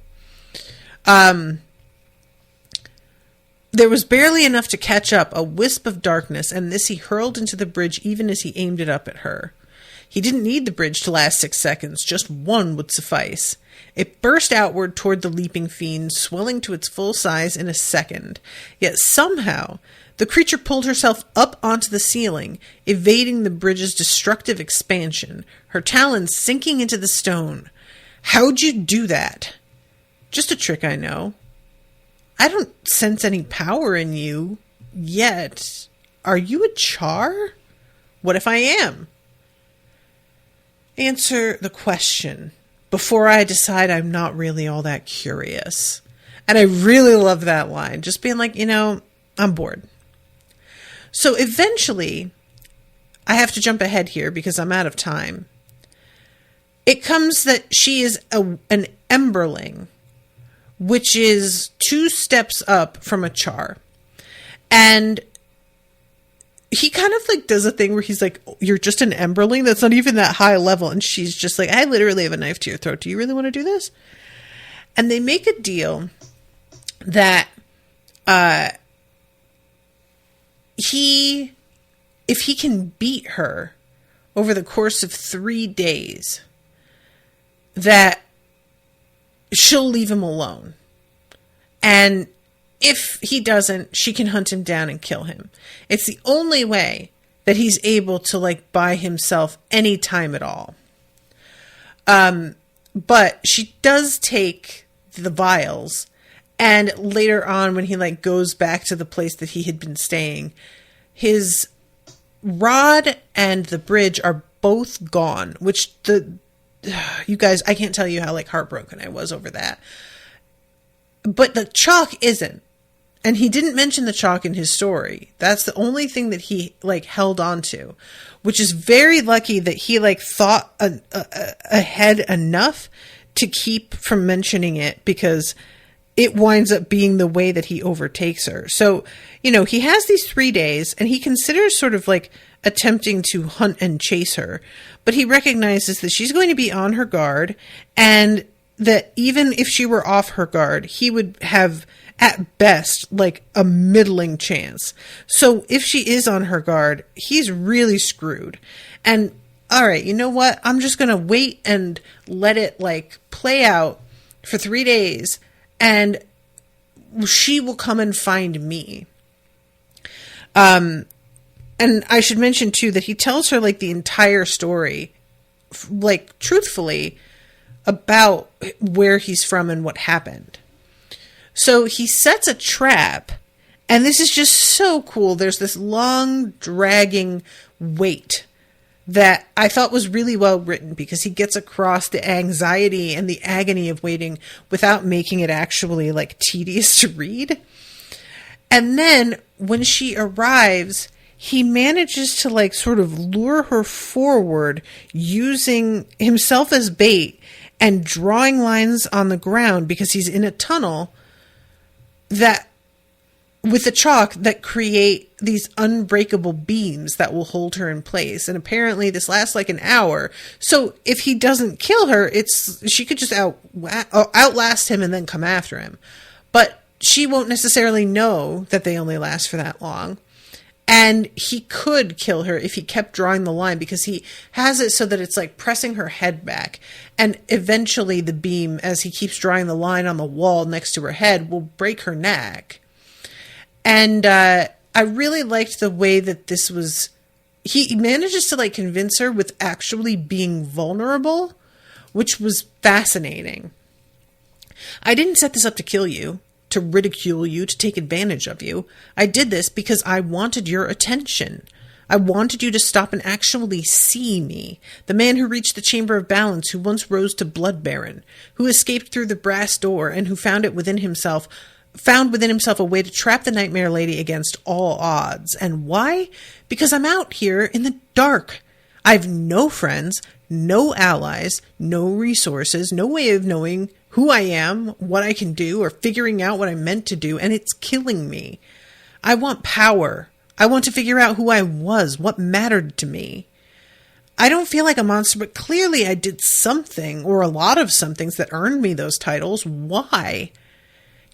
There was barely enough to catch up, a wisp of darkness, and this he hurled into the bridge even as he aimed it up at her. He didn't need the bridge to last 6 seconds, just one would suffice. It burst outward toward the leaping fiend, swelling to its full size in a second. Yet somehow, the creature pulled herself up onto the ceiling, evading the bridge's destructive expansion, her talons sinking into the stone. "How'd you do that?" "Just a trick I know." "I don't sense any power in you yet. Are you a char?" "What if I am?" "Answer the question." before I decide I'm not really all that curious. And I really love that line. Just being like, I'm bored. So eventually, I have to jump ahead here because I'm out of time. It comes that she is an emberling, which is 2 steps up from a char. And he kind of like does a thing where he's like, you're just an emberling? That's not even that high level. And she's just like, I literally have a knife to your throat. Do you really want to do this? And they make a deal that if he can beat her over the course of 3 days, that she'll leave him alone. And if he doesn't, she can hunt him down and kill him. It's the only way that he's able to like buy himself any time at all. But she does take the vials, and later on when he like goes back to the place that he had been staying, his rod and the bridge are both gone, which you guys, I can't tell you how like heartbroken I was over that. But the chalk isn't. And he didn't mention the chalk in his story. That's the only thing that he like held on to, which is very lucky that he like thought ahead enough to keep from mentioning it, because it winds up being the way that he overtakes her. So, he has these 3 days and he considers sort of like attempting to hunt and chase her, but he recognizes that she's going to be on her guard, and that even if she were off her guard, he would have at best like a middling chance. So if she is on her guard, he's really screwed. And all right, you know what? I'm just going to wait and let it like play out for 3 days, and she will come and find me. And I should mention too that he tells her like the entire story, like truthfully, about where he's from and what happened. So he sets a trap, and this is just so cool. There's this long, dragging wait that I thought was really well written, because he gets across the anxiety and the agony of waiting without making it actually like tedious to read. And then when she arrives, he manages to like sort of lure her forward using himself as bait and drawing lines on the ground, because he's in a tunnel that with the chalk that create these unbreakable beams that will hold her in place. And apparently this lasts like an hour. So if he doesn't kill her, she could just outlast him and then come after him. But she won't necessarily know that they only last for that long. And he could kill her if he kept drawing the line, because he has it so that it's like pressing her head back. And eventually the beam, as he keeps drawing the line on the wall next to her head, will break her neck. And I really liked the way that this was... He manages to like convince her with actually being vulnerable, which was fascinating. I didn't set this up to kill you, to ridicule you, to take advantage of you. I did this because I wanted your attention. I wanted you to stop and actually see me, the man who reached the Chamber of Balance, who once rose to Blood Baron, who escaped through the brass door, and who found within himself a way to trap the Nightmare Lady against all odds. And why? Because I'm out here in the dark. I've no friends, no allies, no resources, no way of knowing who I am, what I can do, or figuring out what I'm meant to do, and it's killing me. I want power. I want to figure out who I was, what mattered to me. I don't feel like a monster, but clearly I did something, or a lot of somethings that earned me those titles. Why?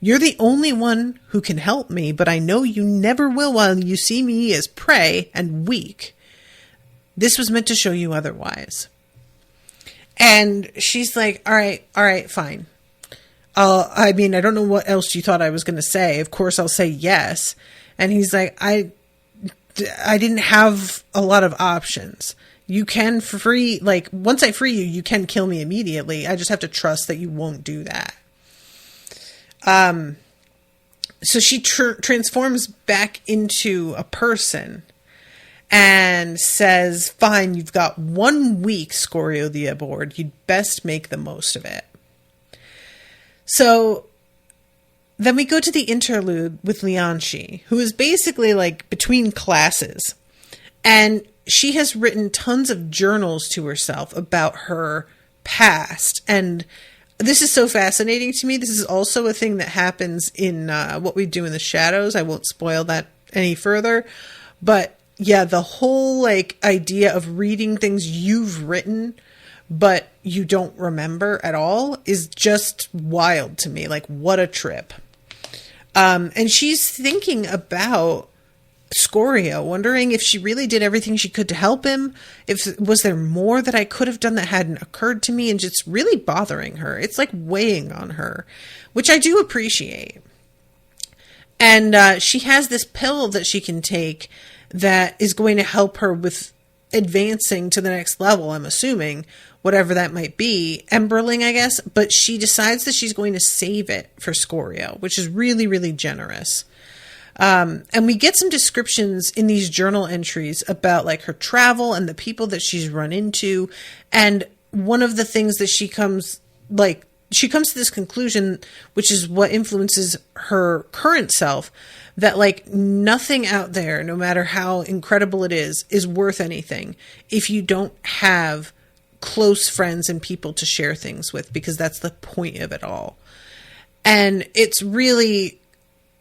You're the only one who can help me, but I know you never will while you see me as prey and weak. This was meant to show you otherwise. And she's like, all right, fine. I don't know what else you thought I was going to say. Of course, I'll say yes. And he's like, I didn't have a lot of options. You can once I free you, you can kill me immediately. I just have to trust that you won't do that. So she transforms back into a person. and says, fine, you've got 1 week, Scorio the Abhorred. You'd best make the most of it. So then we go to the interlude with Lianshi, who is basically like between classes. And she has written tons of journals to herself about her past. And this is so fascinating to me. This is also a thing that happens in What We Do in the Shadows. I won't spoil that any further. But yeah, the whole like idea of reading things you've written but you don't remember at all is just wild to me. Like, what a trip. And she's thinking about Scorio, wondering if she really did everything she could to help him. Was there more that I could have done that hadn't occurred to me, and just really bothering her. It's like weighing on her, which I do appreciate. And she has this pill that she can take that is going to help her with advancing to the next level, I'm assuming, whatever that might be. Emberling, I guess. But she decides that she's going to save it for Scorio, which is really, really generous. And we get some descriptions in these journal entries about like her travel and the people that she's run into. And one of the things that she comes to this conclusion, which is what influences her current self, that like nothing out there, no matter how incredible it is worth anything if you don't have close friends and people to share things with, because that's the point of it all. And it's really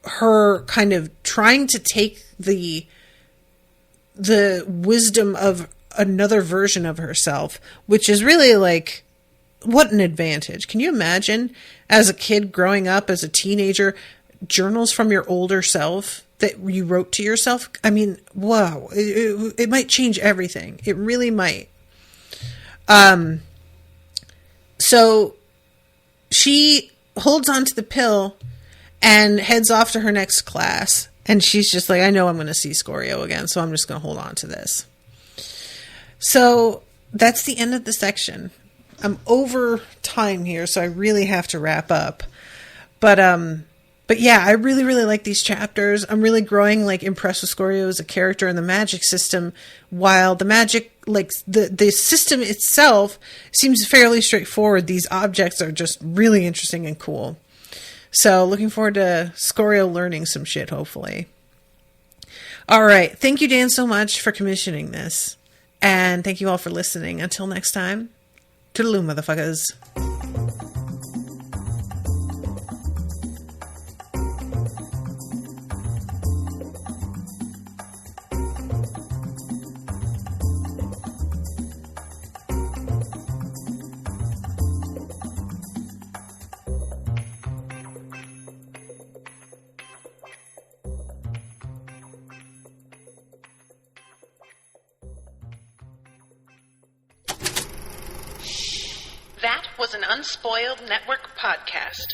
her kind of trying to take the wisdom of another version of herself, which is really like, what an advantage. Can you imagine as a kid growing up, as a teenager, journals from your older self that you wrote to yourself? I mean, wow, it might change everything. It really might. So she holds on to the pill and heads off to her next class. And she's just like, I know I'm going to see Scorio again, so I'm just going to hold on to this. So that's the end of the section. I'm over time here, so I really have to wrap up. But yeah, I really, really like these chapters. I'm really growing, like, impressed with Scorio as a character in the magic system, while the magic, like, the system itself seems fairly straightforward. These objects are just really interesting and cool. So looking forward to Scorio learning some shit, hopefully. All right. Thank you, Dan, so much for commissioning this. And thank you all for listening. Until next time, toodaloo, motherfuckers.
That was an Unspoiled Network podcast.